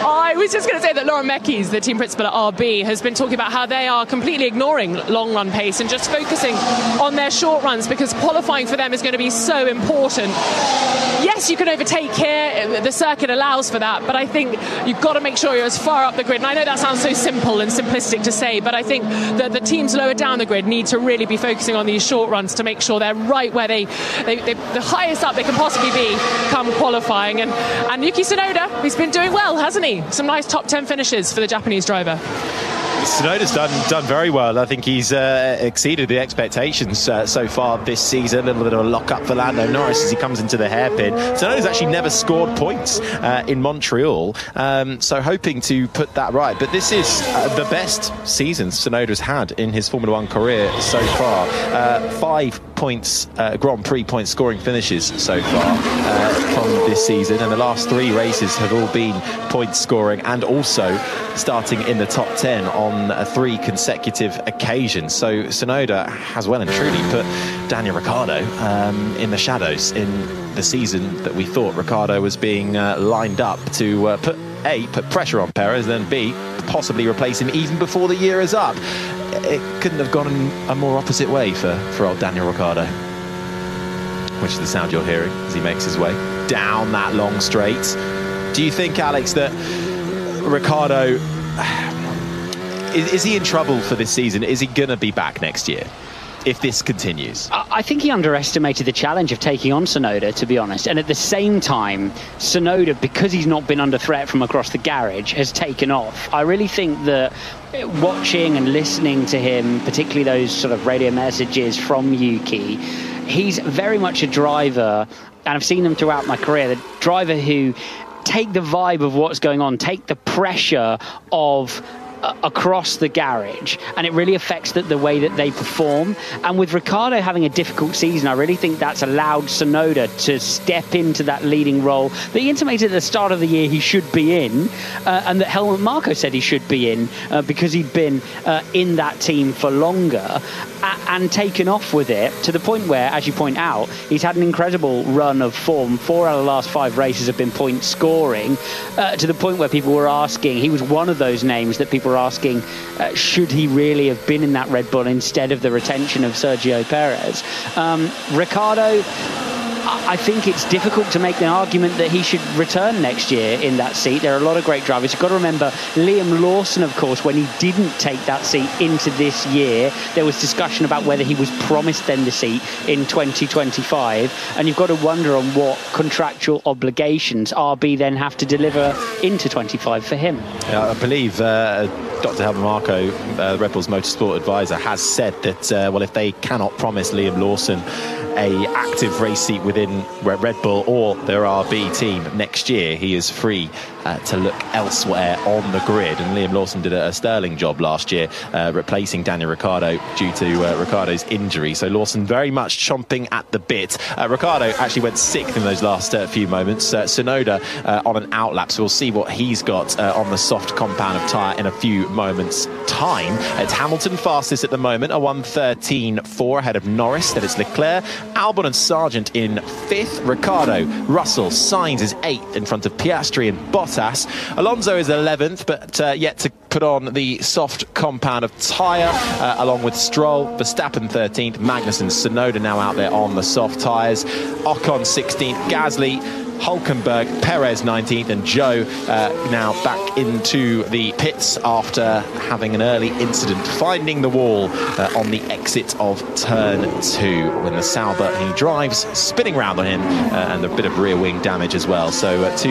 I was just going to say that Laurent Mekies, the team principal at RB, has been talking about how they are completely ignoring long run pace and just focusing on their short runs because qualifying for them is going to be so important. Yes, you can overtake here. The circuit allows for that, but I think you've got to make sure you're as far up the grid. And I know that sounds so simple and simplistic to say, but I think that the teams lower down the grid need to really be focusing on these short runs to make sure they're right where they the highest up they can possibly be come qualifying. And Yuki Tsunoda, he's been doing well, hasn't he? Some nice top 10 finishes for the Japanese driver. Tsunoda's done very well. I think he's exceeded the expectations so far this season. A little bit of a lock-up for Lando Norris as he comes into the hairpin. Tsunoda's actually never scored points in Montreal, so hoping to put that right. But this is the best season Tsunoda's had in his Formula One career so far. 5 points, Grand Prix point scoring finishes so far from this season, and the last 3 races have all been point scoring and also starting in the top 10 on 3 consecutive occasions. So Tsunoda has well and truly put Daniel Ricciardo in the shadows in the season that we thought Ricciardo was being lined up to put pressure on Perez, then B, possibly replace him even before the year is up. It couldn't have gone a more opposite way for old Daniel Ricciardo, which is the sound you're hearing as he makes his way down that long straight. Do you think, Alex, that Ricciardo, is he in trouble for this season? Is he going to be back next year if this continues? I think he underestimated the challenge of taking on Tsunoda, to be honest. And at the same time, Tsunoda, because he's not been under threat from across the garage, has taken off. I really think that watching and listening to him, particularly those sort of radio messages from Yuki, he's very much a driver, and I've seen them throughout my career, the driver who take the vibe of what's going on, take the pressure of across the garage, and it really affects the way that they perform. And with Ricciardo having a difficult season, I really think that's allowed Tsunoda to step into that leading role that he intimated at the start of the year he should be in, and that Helmut Marko said he should be in because he'd been in that team for longer, and taken off with it to the point where, as you point out, he's had an incredible run of form. 4 out of the last 5 races have been point scoring, to the point where people were asking, he was one of those names that people were asking, should he really have been in that Red Bull instead of the retention of Sergio Perez? Ricciardo, I think it's difficult to make the argument that he should return next year in that seat. There are a lot of great drivers. You've got to remember Liam Lawson, of course, when he didn't take that seat into this year, there was discussion about whether he was promised then the seat in 2025. And you've got to wonder on what contractual obligations RB then have to deliver into 25 for him. Yeah, I believe Dr. Helmut Marko, Red Bull's motorsport advisor, has said that, well, if they cannot promise Liam Lawson a active race seat within Red Bull or their RB team next year, he is free to look elsewhere on the grid. And Liam Lawson did a sterling job last year, replacing Daniel Ricciardo due to Ricciardo's injury. So Lawson very much chomping at the bit. Ricciardo actually went 6th in those last few moments. Tsunoda on an outlap, so we'll see what he's got on the soft compound of tyre in a few moments' time. It's Hamilton fastest at the moment, a 1:13.4 ahead of Norris. Then it's Leclerc, Albon and Sargent in 5th. Ricciardo, Russell, Sainz is 8th in front of Piastri and Bottas. Alonso is 11th, but yet to put on the soft compound of tyre, along with Stroll. Verstappen 13th, Magnussen, Tsunoda now out there on the soft tyres. Ocon 16th, Gasly, Hulkenberg, Perez 19th, and Zhou now back into the pits after having an early incident finding the wall on the exit of turn 2 when the Sauber he drives spinning round on him, and a bit of rear wing damage as well. So 2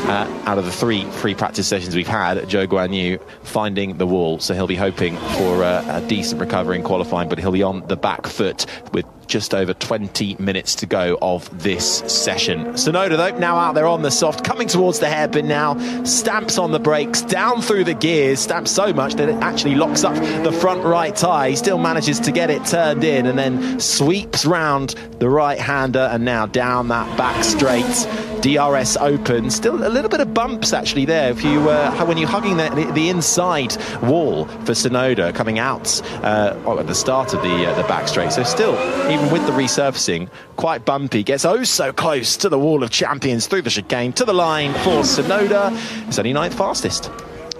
out of the 3 free practice sessions we've had, Zhou Guanyu finding the wall, so he'll be hoping for a decent recovery in qualifying, but he'll be on the back foot with just over 20 minutes to go of this session. Tsunoda, though, now out there on the soft, coming towards the hairpin now, stamps on the brakes, down through the gears, stamps so much that it actually locks up the front right tyre. He still manages to get it turned in and then sweeps round the right-hander and now down that back straight. DRS open, still a little bit of bumps actually there if you when you're hugging the inside wall for Tsunoda coming out at the start of the back straight. So still, even with the resurfacing, quite bumpy. Gets oh so close to the wall of champions through the chicane to the line for Tsunoda. It's only 9th fastest.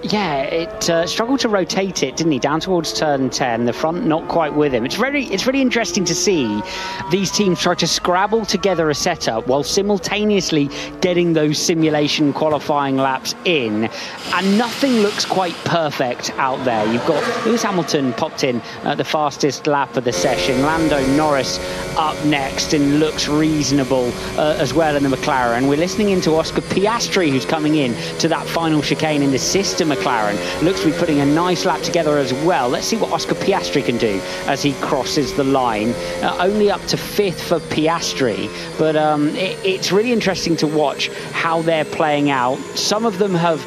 Yeah, it struggled to rotate it, didn't he? Down towards turn 10, the front not quite with him. It's really interesting to see these teams try to scrabble together a setup while simultaneously getting those simulation qualifying laps in, and nothing looks quite perfect out there. You've got Lewis Hamilton popped in the fastest lap of the session. Lando Norris up next and looks reasonable as well in the McLaren. We're listening into Oscar Piastri, who's coming in to that final chicane in the system McLaren. Looks to be putting a nice lap together as well. Let's see what Oscar Piastri can do as he crosses the line. Only up to 5th for Piastri, but it's really interesting to watch how they're playing out. Some of them have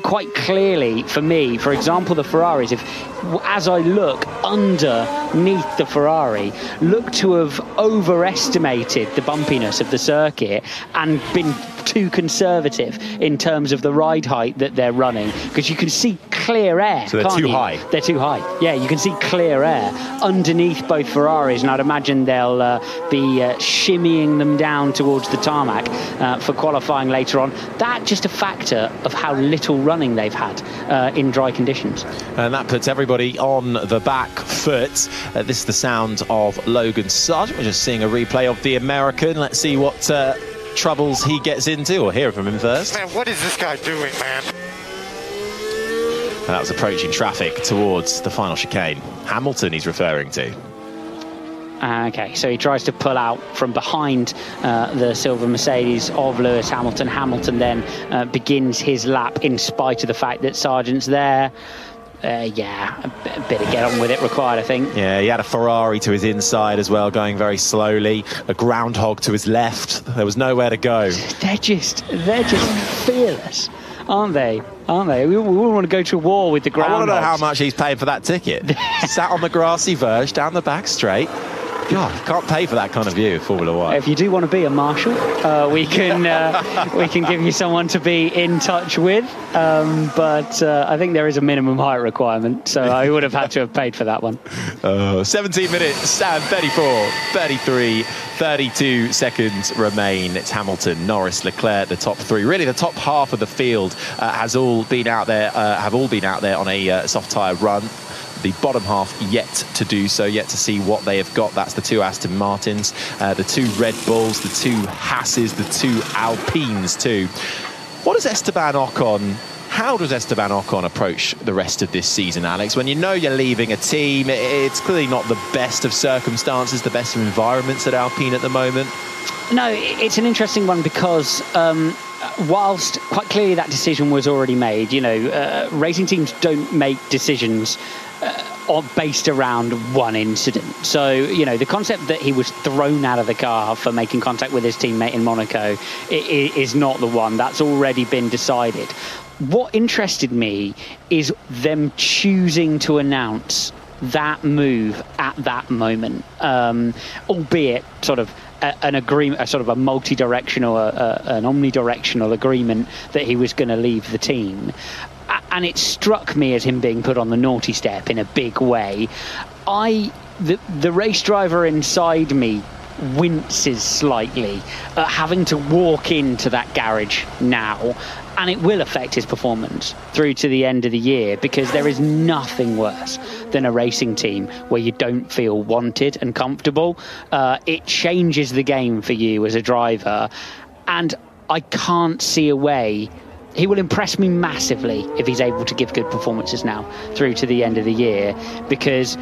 quite clearly, for me, for example, the Ferraris, as I look underneath the Ferrari, look to have overestimated the bumpiness of the circuit and been too conservative in terms of the ride height that they're running, because you can see clear air. So they're too high. They're too high. Yeah, you can see clear air underneath both Ferraris, and I'd imagine they'll be shimmying them down towards the tarmac for qualifying later on. That's just a factor of how little running they've had in dry conditions. And that puts everybody on the back foot. This is the sound of Logan Sargent. We're just seeing a replay of the American. Let's see what troubles he gets into, or hear from him first. Man, what is this guy doing, man? And that was approaching traffic towards the final chicane. Hamilton he's referring to. Okay, so he tries to pull out from behind the silver Mercedes of Lewis Hamilton. Hamilton then begins his lap in spite of the fact that Sargent's there. Yeah, a bit of get on with it required, I think. Yeah, he had a Ferrari to his inside as well, going very slowly. A groundhog to his left. There was nowhere to go. They're just fearless, aren't they? Aren't they? We all want to go to war with the groundhogs. I want to know how much he's paying for that ticket. Sat on the grassy verge down the back straight. God, you can't pay for that kind of view, Formula One. If you do want to be a marshal, we can give you someone to be in touch with. But I think there is a minimum height requirement, so I would have had to have paid for that one. 17 minutes and 34, 33, 32 seconds remain. It's Hamilton, Norris, Leclerc, the top 3. Really, the top half of the field have all been out there on a soft tyre run. The bottom half yet to do so, yet to see what they have got. That's the 2 Aston Martins, the 2 Red Bulls, the 2 Hasses, the 2 Alpines too. How does Esteban Ocon approach the rest of this season, Alex? When you know you're leaving a team, it's clearly not the best of circumstances, the best of environments at Alpine at the moment. No, it's an interesting one because whilst quite clearly that decision was already made, racing teams don't make decisions based around one incident. So, you know, the concept that he was thrown out of the car for making contact with his teammate in Monaco is not the one. That's already been decided. What interested me is them choosing to announce that move at that moment, albeit sort of an agreement, a sort of a multi-directional, an omnidirectional agreement that he was going to leave the team. And it struck me as him being put on the naughty step in a big way. The race driver inside me winces slightly at having to walk into that garage now, and it will affect his performance through to the end of the year, because there is nothing worse than a racing team where you don't feel wanted and comfortable. It changes the game for you as a driver, and I can't see a way. He will impress me massively if he's able to give good performances now through to the end of the year, because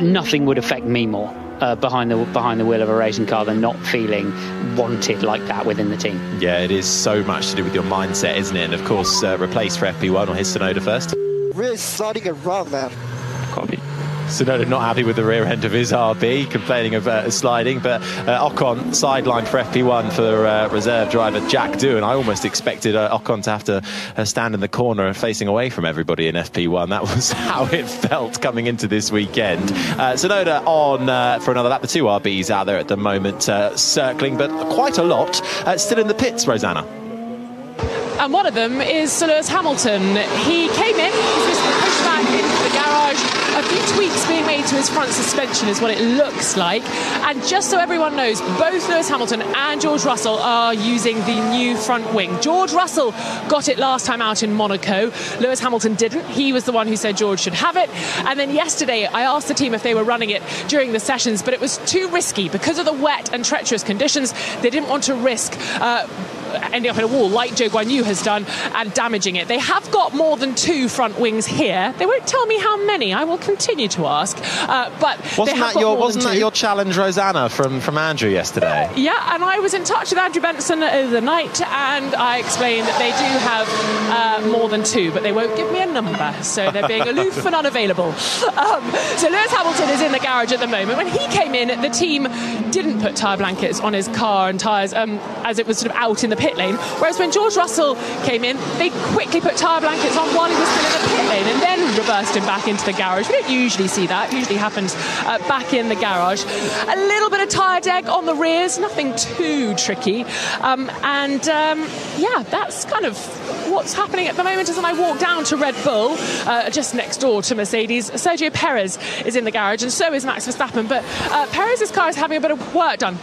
nothing would affect me more behind the wheel of a racing car than not feeling wanted like that within the team. Yeah, it is so much to do with your mindset, isn't it? And of course, replace for FP1 on his Tsunoda first. Really sliding around, man. Copy. Tsunoda not happy with the rear end of his RB, complaining of sliding, but Ocon sidelined for FP1 for reserve driver Jack Doohan. I almost expected Ocon to have to stand in the corner facing away from everybody in FP1. That was how it felt coming into this weekend. Tsunoda on for another lap. The two RBs out there at the moment circling, but quite a lot still in the pits, Rosanna. And one of them is Sir Lewis Hamilton. He came in, he's just pushed back into the garage. A few tweaks being made to his front suspension is what it looks like. And just so everyone knows, both Lewis Hamilton and George Russell are using the new front wing. George Russell got it last time out in Monaco. Lewis Hamilton didn't. He was the one who said George should have it. And then yesterday, I asked the team if they were running it during the sessions, but it was too risky because of the wet and treacherous conditions. They didn't want to risk ending up in a wall like Zhou Guanyu has done and damaging it. They have got more than two front wings here. They won't tell me how many. I will continue to ask. But wasn't that your challenge, Rosanna, from Andrew yesterday? Yeah, and I was in touch with Andrew Benson over the night, and I explained that they do have more than two, but they won't give me a number, so they're being aloof and unavailable. So Lewis Hamilton is in the garage at the moment. When he came in, the team didn't put tyre blankets on his car and tyres as it was sort of out in the pit lane, whereas when George Russell came in, they quickly put tyre blankets on while he was still in the pit lane and then reversed him back into the garage. We don't usually see that. It usually happens back in the garage. A little bit of tyre deg on the rears, nothing too tricky. Yeah, that's kind of what's happening at the moment. As I walk down to Red Bull, just next door to Mercedes, Sergio Perez is in the garage, and so is Max Verstappen, but Perez's car is having a bit of work done.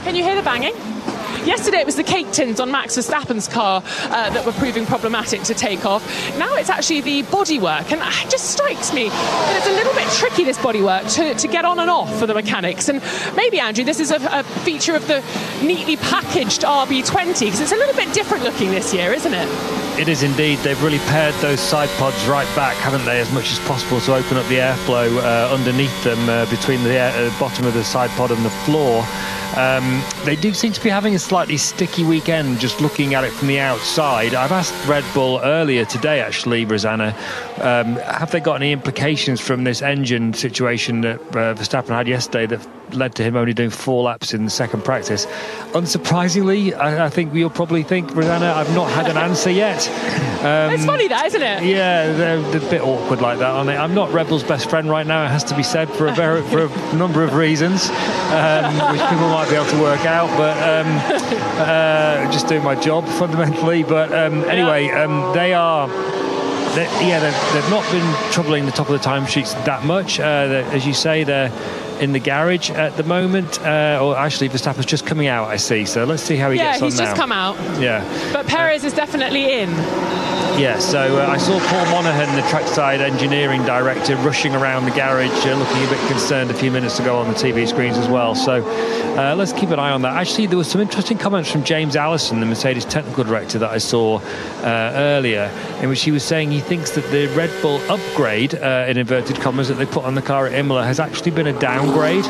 Can you hear the banging? Yesterday it was the cake tins on Max Verstappen's car that were proving problematic to take off. Now it's actually the bodywork, and it just strikes me that it's a little bit tricky, this bodywork, to get on and off for the mechanics. And maybe, Andrew, this is a feature of the neatly packaged RB20, because it's a little bit different looking this year, isn't it? It is indeed. They've really pared those side pods right back, haven't they, as much as possible to open up the airflow underneath them, between the bottom of the side pod and the floor. They do seem to be having a slightly sticky weekend, just looking at it from the outside. I've asked Red Bull earlier today, actually, Rosanna, have they got any implications from this engine situation that Verstappen had yesterday that led to him only doing 4 laps in the second practice? Unsurprisingly, I think you'll probably think, Rosanna, I've not had an answer yet. It's funny that, isn't it? Yeah, they're a bit awkward like that, aren't they? I'm not Red Bull's best friend right now, it has to be said, for a number of reasons, which people might be able to work out, but just doing my job fundamentally. But anyway, they've not been troubling the top of the timesheets that much. As you say, they're in the garage at the moment, or actually Verstappen's just coming out, I see, so let's see how he gets on now. Yeah, he's just come out. Yeah. But Perez is definitely in. Yeah, so I saw Paul Monaghan, the trackside engineering director, rushing around the garage, looking a bit concerned a few minutes ago on the TV screens as well. So let's keep an eye on that. Actually, there was some interesting comments from James Allison, the Mercedes technical director, that I saw earlier, in which he was saying he thinks that the Red Bull upgrade, in inverted commas, that they put on the car at Imola has actually been a downgrade downgrade.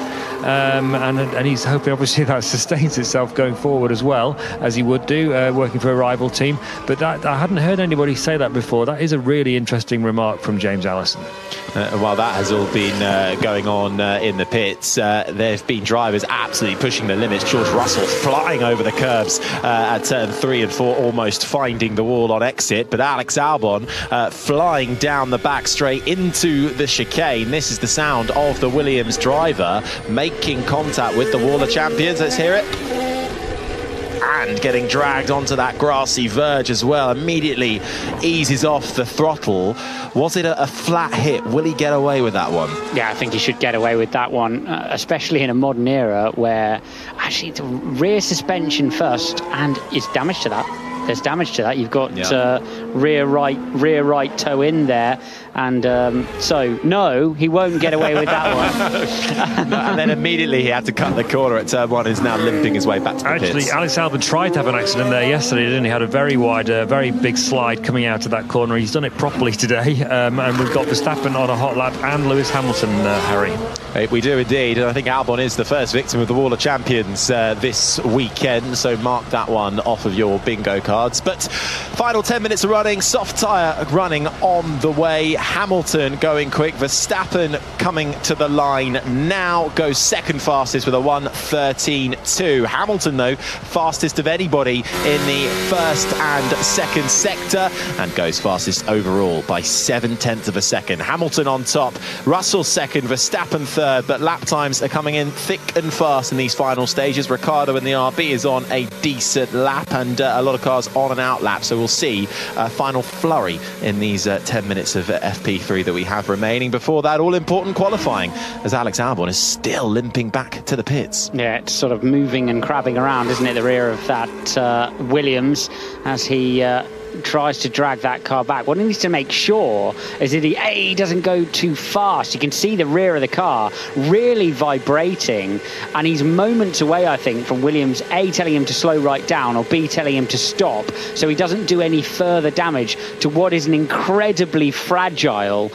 And he's hoping, obviously, that sustains itself going forward as well, as he would do, working for a rival team. But I hadn't heard anybody say that before. That is a really interesting remark from James Allison. While that has all been going on in the pits, there have been drivers absolutely pushing the limits. George Russell flying over the curbs at turn 3 and 4, almost finding the wall on exit. But Alex Albon flying down the back straight into the chicane. This is the sound of the Williams driver making contact with the Wall of Champions. Let's hear it. And getting dragged onto that grassy verge as well. Immediately eases off the throttle. Was it a flat hit? Will he get away with that one? Yeah, I think he should get away with that one, especially in a modern era where actually the rear suspension first, and it's damage to that. There's damage to that. You've got rear right toe in there, and so no, he won't get away with that one. And then immediately he had to cut the corner at turn 1. Is now limping his way back to the pits. Actually, Alex Albon tried to have an accident there yesterday, didn't he? Had a very wide, very big slide coming out of that corner. He's done it properly today, and we've got Verstappen on a hot lap and Lewis Hamilton, Harry. We do indeed, and I think Albon is the first victim of the Wall of Champions this weekend, so mark that one off of your bingo cards. But final 10 minutes of running, soft tyre running on the way, Hamilton going quick, Verstappen coming to the line now, goes second fastest with a 1:13.2. Hamilton, though, fastest of anybody in the first and second sector, and goes fastest overall by 0.7 of a second. Hamilton on top, Russell second, Verstappen third, but lap times are coming in thick and fast in these final stages. Ricciardo in the RB is on a decent lap, and a lot of cars on and out lap, so we'll see a final flurry in these 10 minutes of FP3 that we have remaining. Before that, all-important qualifying, as Alex Albon is still limping back to the pits. Yeah, it's sort of moving and crabbing around, isn't it, the rear of that Williams, as he tries to drag that car back. What he needs to make sure is that he doesn't go too fast. You can see the rear of the car really vibrating, and he's moments away, I think, from Williams A, telling him to slow right down, or B, telling him to stop, so he doesn't do any further damage to what is an incredibly fragile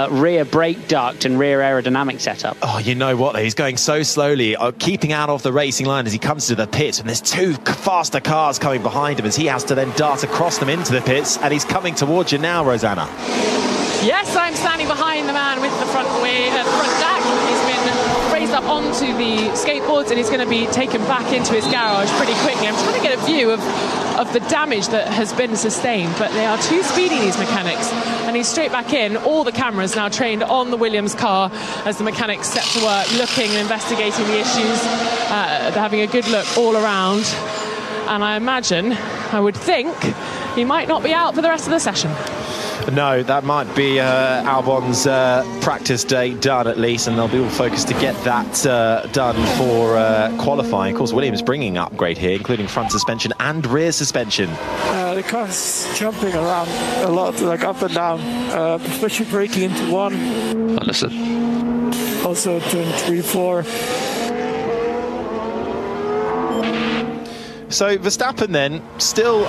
rear brake duct and rear aerodynamic setup. Oh, you know what, he's going so slowly, keeping out of the racing line as he comes to the pits, and there's two faster cars coming behind him as he has to then dart across them into the pits, and he's coming towards you now, Rosanna. Yes, I'm standing behind the man with the front deck. He's been raised up onto the skateboards, and he's going to be taken back into his garage pretty quickly. I'm trying to get a view of the damage that has been sustained, but they are too speedy, these mechanics, and he's straight back in. All the cameras now trained on the Williams car as the mechanics set to work looking and investigating the issues. They're having a good look all around, and I would think he might not be out for the rest of the session. No, that might be Albon's practice day done, at least, and they'll be all focused to get that done for qualifying. Of course, Williams bringing an upgrade here, including front suspension and rear suspension. The car's jumping around a lot, like up and down, especially braking into one. Understood. Also turn 3, 4. So Verstappen then still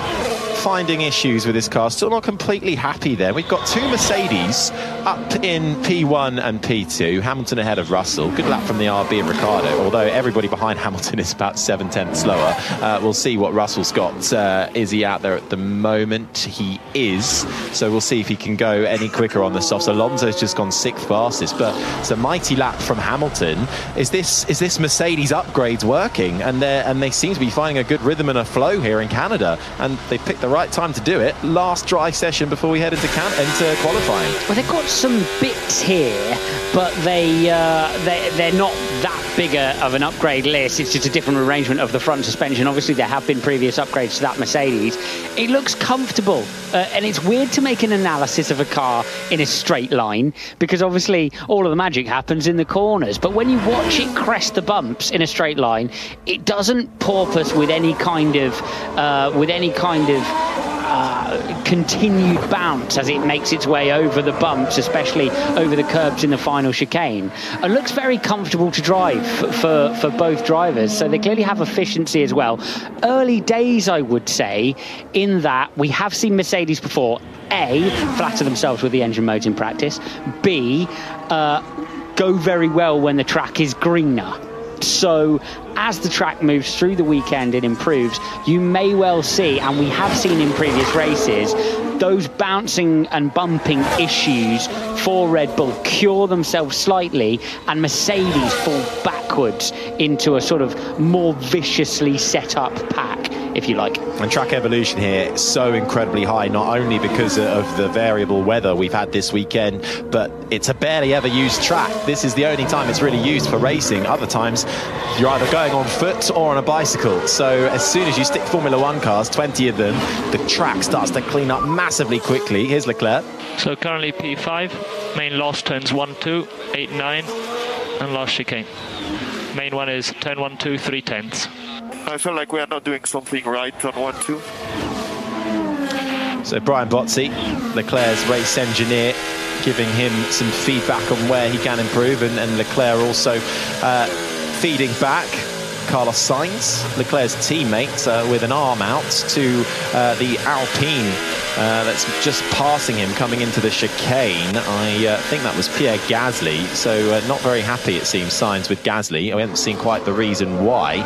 finding issues with his car, still not completely happy there. We've got two Mercedes up in P1 and P2, Hamilton ahead of Russell. Good lap from the RB and Ricciardo, although everybody behind Hamilton is about 0.7 slower. We'll see what Russell's got. Is he out there at the moment? He is, so we'll see if he can go any quicker on the softs. Alonso's just gone 6th fastest, but it's a mighty lap from Hamilton. Is this Mercedes upgrades working? And they seem to be finding a good rhythm and a flow here in Canada, and they picked the right time to do it. Last dry session before we head into qualifying. Well, they've got some bits here, but they're not that bigger of an upgrade list. It's just a different arrangement of the front suspension. Obviously, there have been previous upgrades to that Mercedes. It looks comfortable, and it's weird to make an analysis of a car in a straight line, because obviously all of the magic happens in the corners. But when you watch it crest the bumps in a straight line, it doesn't porpoise with any kind of continued bounce as it makes its way over the bumps, especially over the curbs in the final chicane. It looks very comfortable to drive for both drivers, so they clearly have efficiency as well. Early days, I would say, in that we have seen Mercedes before A, flatter themselves with the engine modes in practice, B, go very well when the track is greener. So as the track moves through the weekend and improves, you may well see, and we have seen in previous races, those bouncing and bumping issues for Red Bull cure themselves slightly and Mercedes fall backwards into a sort of more viciously set up pack, if you like. And track evolution here is so incredibly high, not only because of the variable weather we've had this weekend, but it's a barely ever used track. This is the only time it's really used for racing. Other times you're either going on foot or on a bicycle. So as soon as you stick Formula One cars, 20 of them, the track starts to clean up massively quickly. Here's Leclerc. So currently P5, main lost turns 1, 2, 8, 9, and last chicane. Main one is turn 1, 2, 3 tenths. I feel like we are not doing something right on 1, 2. So Brian Bozzi, Leclerc's race engineer, giving him some feedback on where he can improve, and Leclerc also feeding back Carlos Sainz, Leclerc's teammate, with an arm out to the Alpine that's just passing him coming into the chicane. I think that was Pierre Gasly, so not very happy it seems Sainz with Gasly. We haven't seen quite the reason why.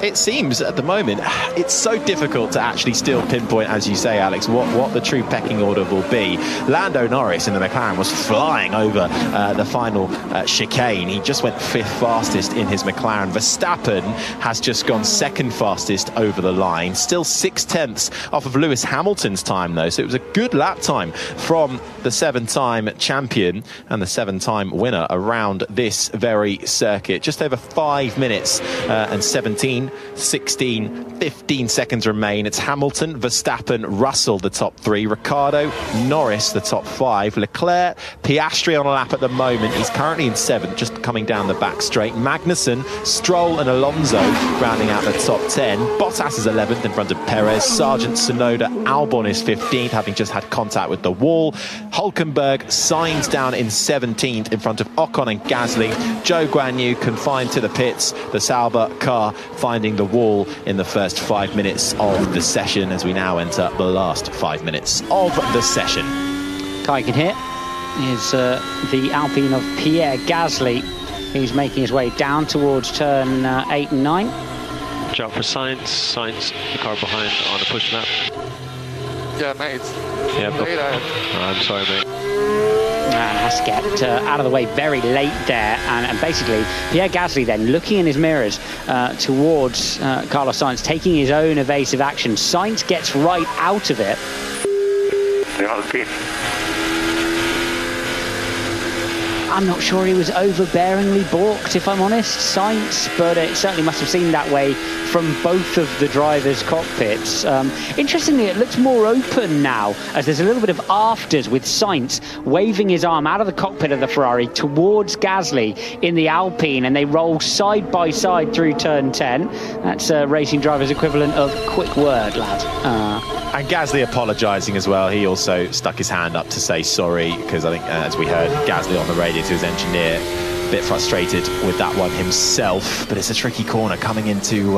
It seems at the moment it's so difficult to actually still pinpoint, as you say, Alex, what the true pecking order will be. Lando Norris in the McLaren was flying over the final chicane. He just went 5th fastest in his McLaren. Verstappen has just gone 2nd fastest over the line, still 6 tenths off of Lewis Hamilton's time though, so it was a good lap time from the 7-time champion and the 7-time winner around this very circuit. Just over 5 minutes and 17, 16, 15 seconds remain. It's Hamilton, Verstappen, Russell the top 3, Ricciardo, Norris the top 5, Leclerc, Piastri on a lap at the moment. He's currently in 7th, just coming down the back straight. Magnussen, Stroll and Alonso rounding out the top 10. Bottas is 11th in front of Perez. Sargent, Tsunoda, Albon is 15th, having just had contact with the wall. Hulkenberg, Sainz down in 17th in front of Ocon and Gasly. Zhou Guanyu confined to the pits. The Sauber car finding the wall in the first 5 minutes of the session, as we now enter the last 5 minutes of the session. Kai can hear is the Alpine of Pierre Gasly. He's making his way down towards turn 8 and 9. Job for Sainz, the car behind on a push lap. Yeah, mate. Yeah, I'm sorry, mate. And has to get out of the way very late there, and basically Pierre Gasly then looking in his mirrors towards Carlos Sainz, taking his own evasive action. Sainz gets right out of it. I'm not sure he was overbearingly balked, if I'm honest, Sainz, but it certainly must have seemed that way from both of the drivers' cockpits. Interestingly, it looks more open now, as there's a little bit of afters with Sainz waving his arm out of the cockpit of the Ferrari towards Gasly in the Alpine, and they roll side by side through turn 10. That's a racing driver's equivalent of quick word, lad. And Gasly apologising as well. He also stuck his hand up to say sorry, because I think, as we heard, Gasly on the radio to his engineer, a bit frustrated with that one himself. But it's a tricky corner coming into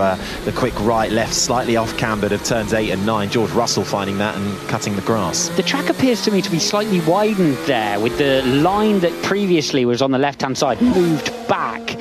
the quick right, left, slightly off cambered of turns 8 and 9. George Russell finding that and cutting the grass. The track appears to me to be slightly widened there, with the line that previously was on the left-hand side moved back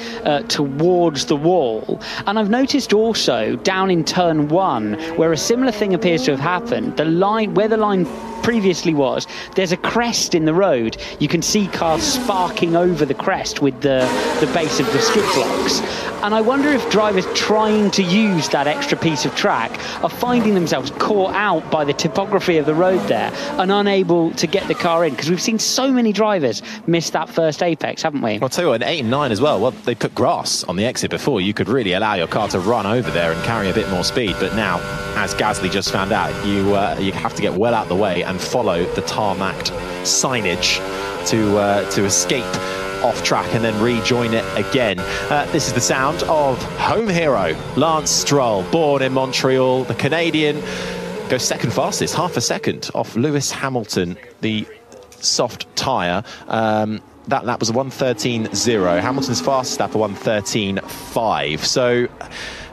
towards the wall. And I've noticed also down in turn 1, where a similar thing appears to have happened, the line where the line previously was, there's a crest in the road. You can see cars sparking over the crest with the base of the skid blocks. And I wonder if drivers trying to use that extra piece of track are finding themselves caught out by the topography of the road there and unable to get the car in, because we've seen so many drivers miss that first apex, haven't we? I'll tell you what, in 8 and 9 as well, they put grass on the exit before. You could really allow your car to run over there and carry a bit more speed. But now, as Gasly just found out, you have to get well out of the way and follow the tarmacked signage to escape off track and then rejoin it again. This is the sound of home hero Lance Stroll, born in Montreal. The Canadian goes 2nd fastest, half a second off Lewis Hamilton, the soft tyre. That lap was a 1:13.0. Hamilton's fastest lap a 1:13.5. So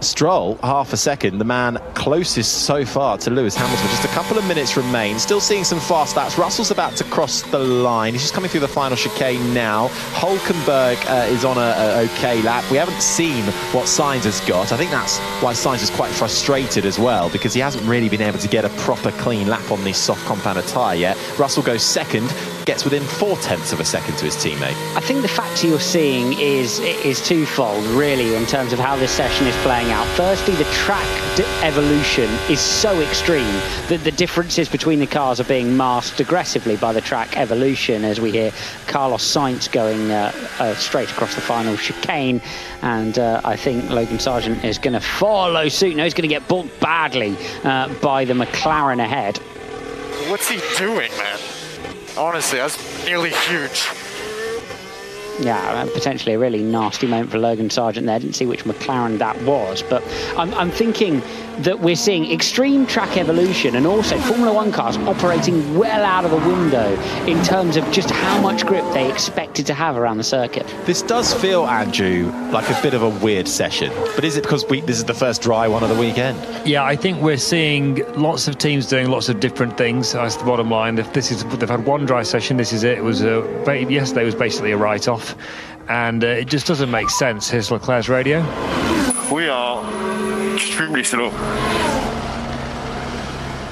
Stroll, half a second, the man closest so far to Lewis Hamilton. Just a couple of minutes remain. Still seeing some fast laps. Russell's about to cross the line. He's just coming through the final chicane now. Hulkenberg is on a okay lap. We haven't seen what Sainz has got. I think that's why Sainz is quite frustrated as well, because he hasn't really been able to get a proper clean lap on this soft compound tyre yet. Russell goes second, gets within 0.4 of a second to his teammate. I think the factor you're seeing is twofold, really, in terms of how this session is playing out. Firstly, the track evolution is so extreme that the differences between the cars are being masked aggressively by the track evolution, as we hear Carlos Sainz going straight across the final chicane, and I think Logan Sargeant is going to follow suit. No, he's going to get booked badly by the McLaren ahead. What's he doing, man? Honestly, that's nearly huge. Yeah, potentially a really nasty moment for Logan Sargeant there. I didn't see which McLaren that was, but I'm thinking that we're seeing extreme track evolution and also Formula One cars operating well out of the window in terms of just how much grip they expected to have around the circuit. This does feel, Andrew, like a bit of a weird session, but is it because this is the first dry one of the weekend? Yeah, I think we're seeing lots of teams doing lots of different things. That's the bottom line. If they've had one dry session, this is it. It was yesterday was basically a write-off, and it just doesn't make sense. Here's Leclerc's radio. We are extremely slow.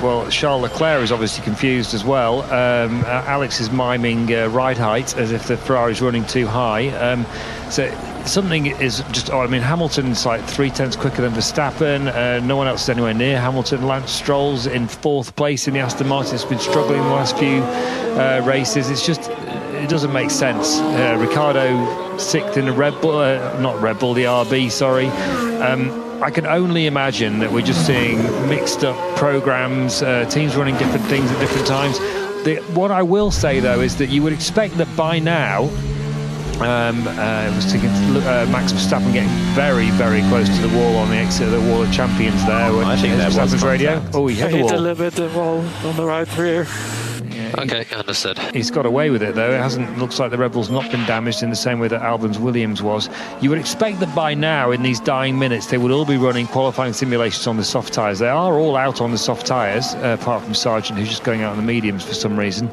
Well, Charles Leclerc is obviously confused as well. Alex is miming ride height as if the Ferrari's running too high. So something is just odd. I mean, Hamilton's like 0.3 quicker than Verstappen. No one else is anywhere near Hamilton. Lance Stroll's in 4th place in the Aston Martin. It's been struggling the last few races. It's just, it doesn't make sense. Ricciardo 6th in the Red Bull, not Red Bull, the RB, sorry. I can only imagine that we're just seeing mixed up programs, teams running different things at different times. What I will say, though, is that you would expect that by now, Max Verstappen getting very, very close to the wall on the exit of the Wall of Champions there. I think there was radio. Oh, he hit the wall. A little bit the wall on the right rear. Okay, understood. He's got away with it, though. It hasn't. Looks like the Red Bull's not been damaged in the same way that Albon's Williams was. You would expect that by now, in these dying minutes, they would all be running qualifying simulations on the soft tyres. They are all out on the soft tyres, apart from Sargeant, who's just going out on the mediums for some reason.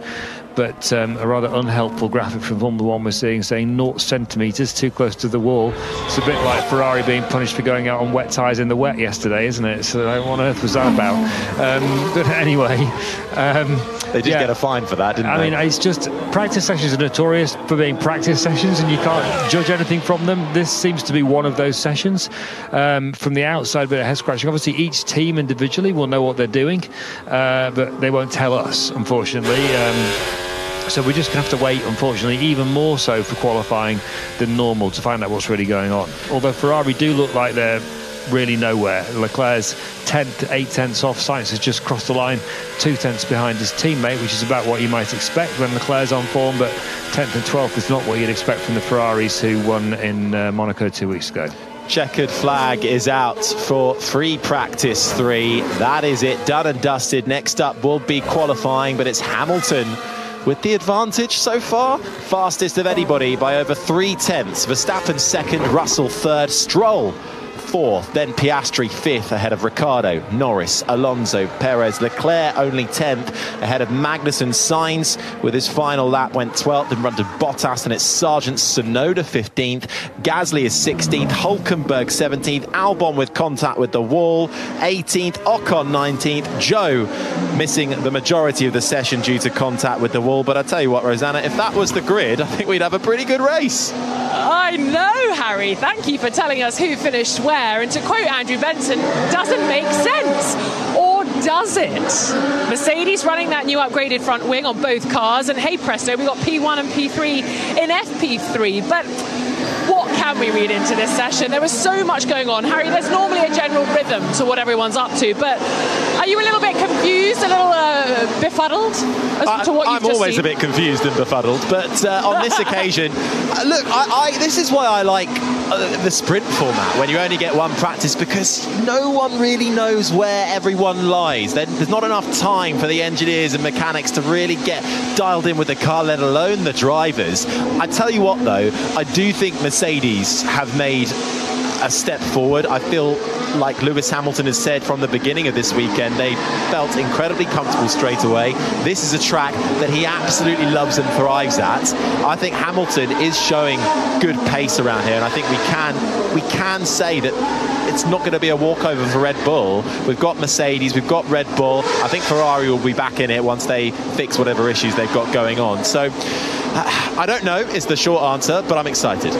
But a rather unhelpful graphic from Formula One we're seeing, saying 0 centimetres, too close to the wall. It's a bit like Ferrari being punished for going out on wet tyres in the wet yesterday, isn't it? So what on earth was that about? But anyway... they did get a fine for that, didn't they? I mean, it's just, practice sessions are notorious for being practice sessions, and you can't judge anything from them. This seems to be one of those sessions. From the outside, bit of head scratching. Obviously, each team individually will know what they're doing, but they won't tell us, unfortunately. So we're just going to have to wait, unfortunately, even more so for qualifying than normal to find out what's really going on. Although Ferrari do look like they're really nowhere. Leclerc's 10th, 8/10 off. Sainz has just crossed the line 2/10 behind his teammate, which is about what you might expect when Leclerc's on form, but 10th and 12th is not what you'd expect from the Ferraris who won in Monaco 2 weeks ago. Checkered flag is out for free practice 3. That is it, done and dusted. Next up will be qualifying, but it's Hamilton with the advantage so far. Fastest of anybody by over 3/10. Verstappen 2nd, Russell 3rd, Stroll 4th, then Piastri 5th ahead of Ricciardo, Norris, Alonso, Perez. Leclerc only 10th ahead of Magnussen. Sainz with his final lap went 12th in front of Bottas, and it's Sargeant, Tsunoda 15th, Gasly is 16th, Hulkenberg 17th, Albon with contact with the wall 18th, Ocon 19th, Joe missing the majority of the session due to contact with the wall. But I tell you what, Rosanna, if that was the grid, I think we'd have a pretty good race. I know, Harry. Thank you for telling us who finished where. And to quote Andrew Benson, doesn't make sense. Or does it? Mercedes running that new upgraded front wing on both cars. And hey presto, we got P1 and P3 in FP3. But what can we read into this session? There was so much going on. Harry, there's normally a general rhythm to what everyone's up to. But are you a little bit confused, a little befuddled as to what you've just seen? I'm always a bit confused and befuddled. But on this occasion, look, this is why I like the sprint format, when you only get one practice, because no one really knows where everyone lies. There's not enough time for the engineers and mechanics to really get dialed in with the car, let alone the drivers. I tell you what, though, I do think Mercedes have made a step forward. I feel like Lewis Hamilton has said from the beginning of this weekend, they felt incredibly comfortable straight away. This is a track that he absolutely loves and thrives at. I think Hamilton is showing good pace around here, and I think we can say that it's not going to be a walkover for Red Bull. We've got Mercedes, we've got Red Bull. I think Ferrari will be back in it once they fix whatever issues they've got going on. So I don't know is the short answer, but I'm excited.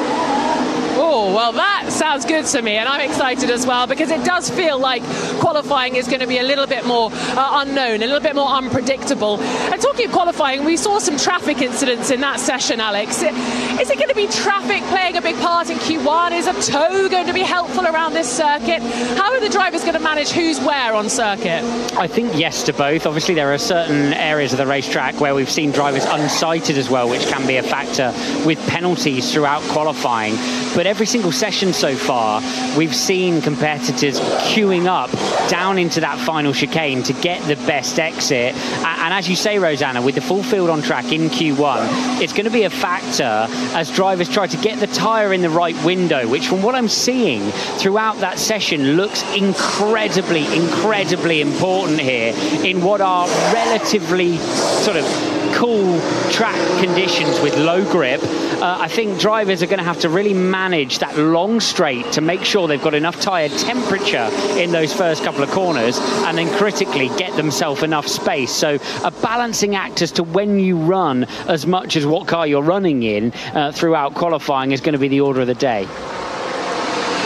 Oh, well, that sounds good to me, and I'm excited as well, because it does feel like qualifying is going to be a little bit more unknown, a little bit more unpredictable. And talking of qualifying, we saw some traffic incidents in that session, Alex. Is it going to be traffic playing a big part in Q1? Is a tow going to be helpful around this circuit? How are the drivers going to manage who's where on circuit? I think yes to both. Obviously, there are certain areas of the racetrack where we've seen drivers unsighted as well, which can be a factor with penalties throughout qualifying. But every single session so far, we've seen competitors queuing up down into that final chicane to get the best exit. And as you say, Rosanna, with the full field on track in Q1, it's going to be a factor as drivers try to get the tyre in the right window, which from what I'm seeing throughout that session looks incredibly important here in what are relatively sort of cool track conditions with low grip. I think drivers are going to have to really manage that long straight to make sure they've got enough tyre temperature in those first couple of corners, and then critically get themselves enough space. So a balancing act as to when you run as much as what car you're running in throughout qualifying is going to be the order of the day.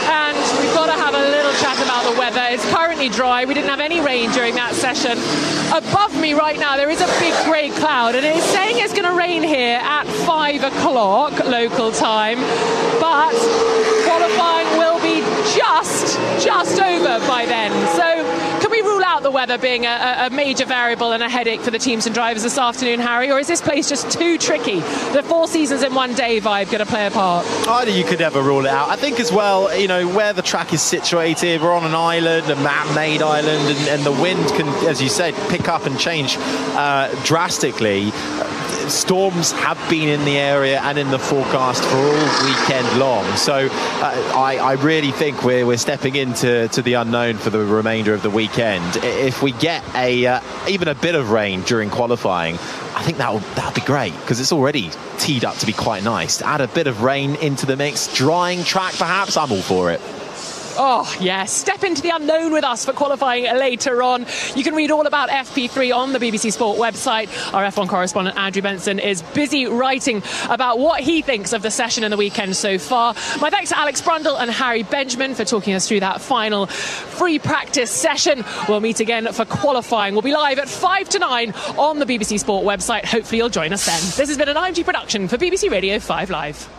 And we've got to have a little chat about the weather. It's currently dry. We didn't have any rain during that session. Above me right now, there is a big grey cloud, and it's saying it's going to rain here at 5 o'clock local time. But qualifying will be just over by then. So can we rule out the weather being a major variable and a headache for the teams and drivers this afternoon, Harry? Or is this place just too tricky? The 4 seasons in one day vibe going to play a part? Either you could never rule it out. I think as well, you know, where the track is situated, we're on an island, a man-made island, and the wind can, as you said, pick up and change drastically. Storms have been in the area and in the forecast for all weekend long. So I really think we're stepping into the unknown for the remainder of the weekend. If we get even a bit of rain during qualifying, I think that'll be great, because it's already teed up to be quite nice. To add a bit of rain into the mix, drying track perhaps, I'm all for it. Oh, yes. Step into the unknown with us for qualifying later on. You can read all about FP3 on the BBC Sport website. Our F1 correspondent, Andrew Benson, is busy writing about what he thinks of the session and the weekend so far. My thanks to Alex Brundle and Harry Benjamin for talking us through that final free practice session. We'll meet again for qualifying. We'll be live at 5 to 9 on the BBC Sport website. Hopefully you'll join us then. This has been an IMG production for BBC Radio 5 Live.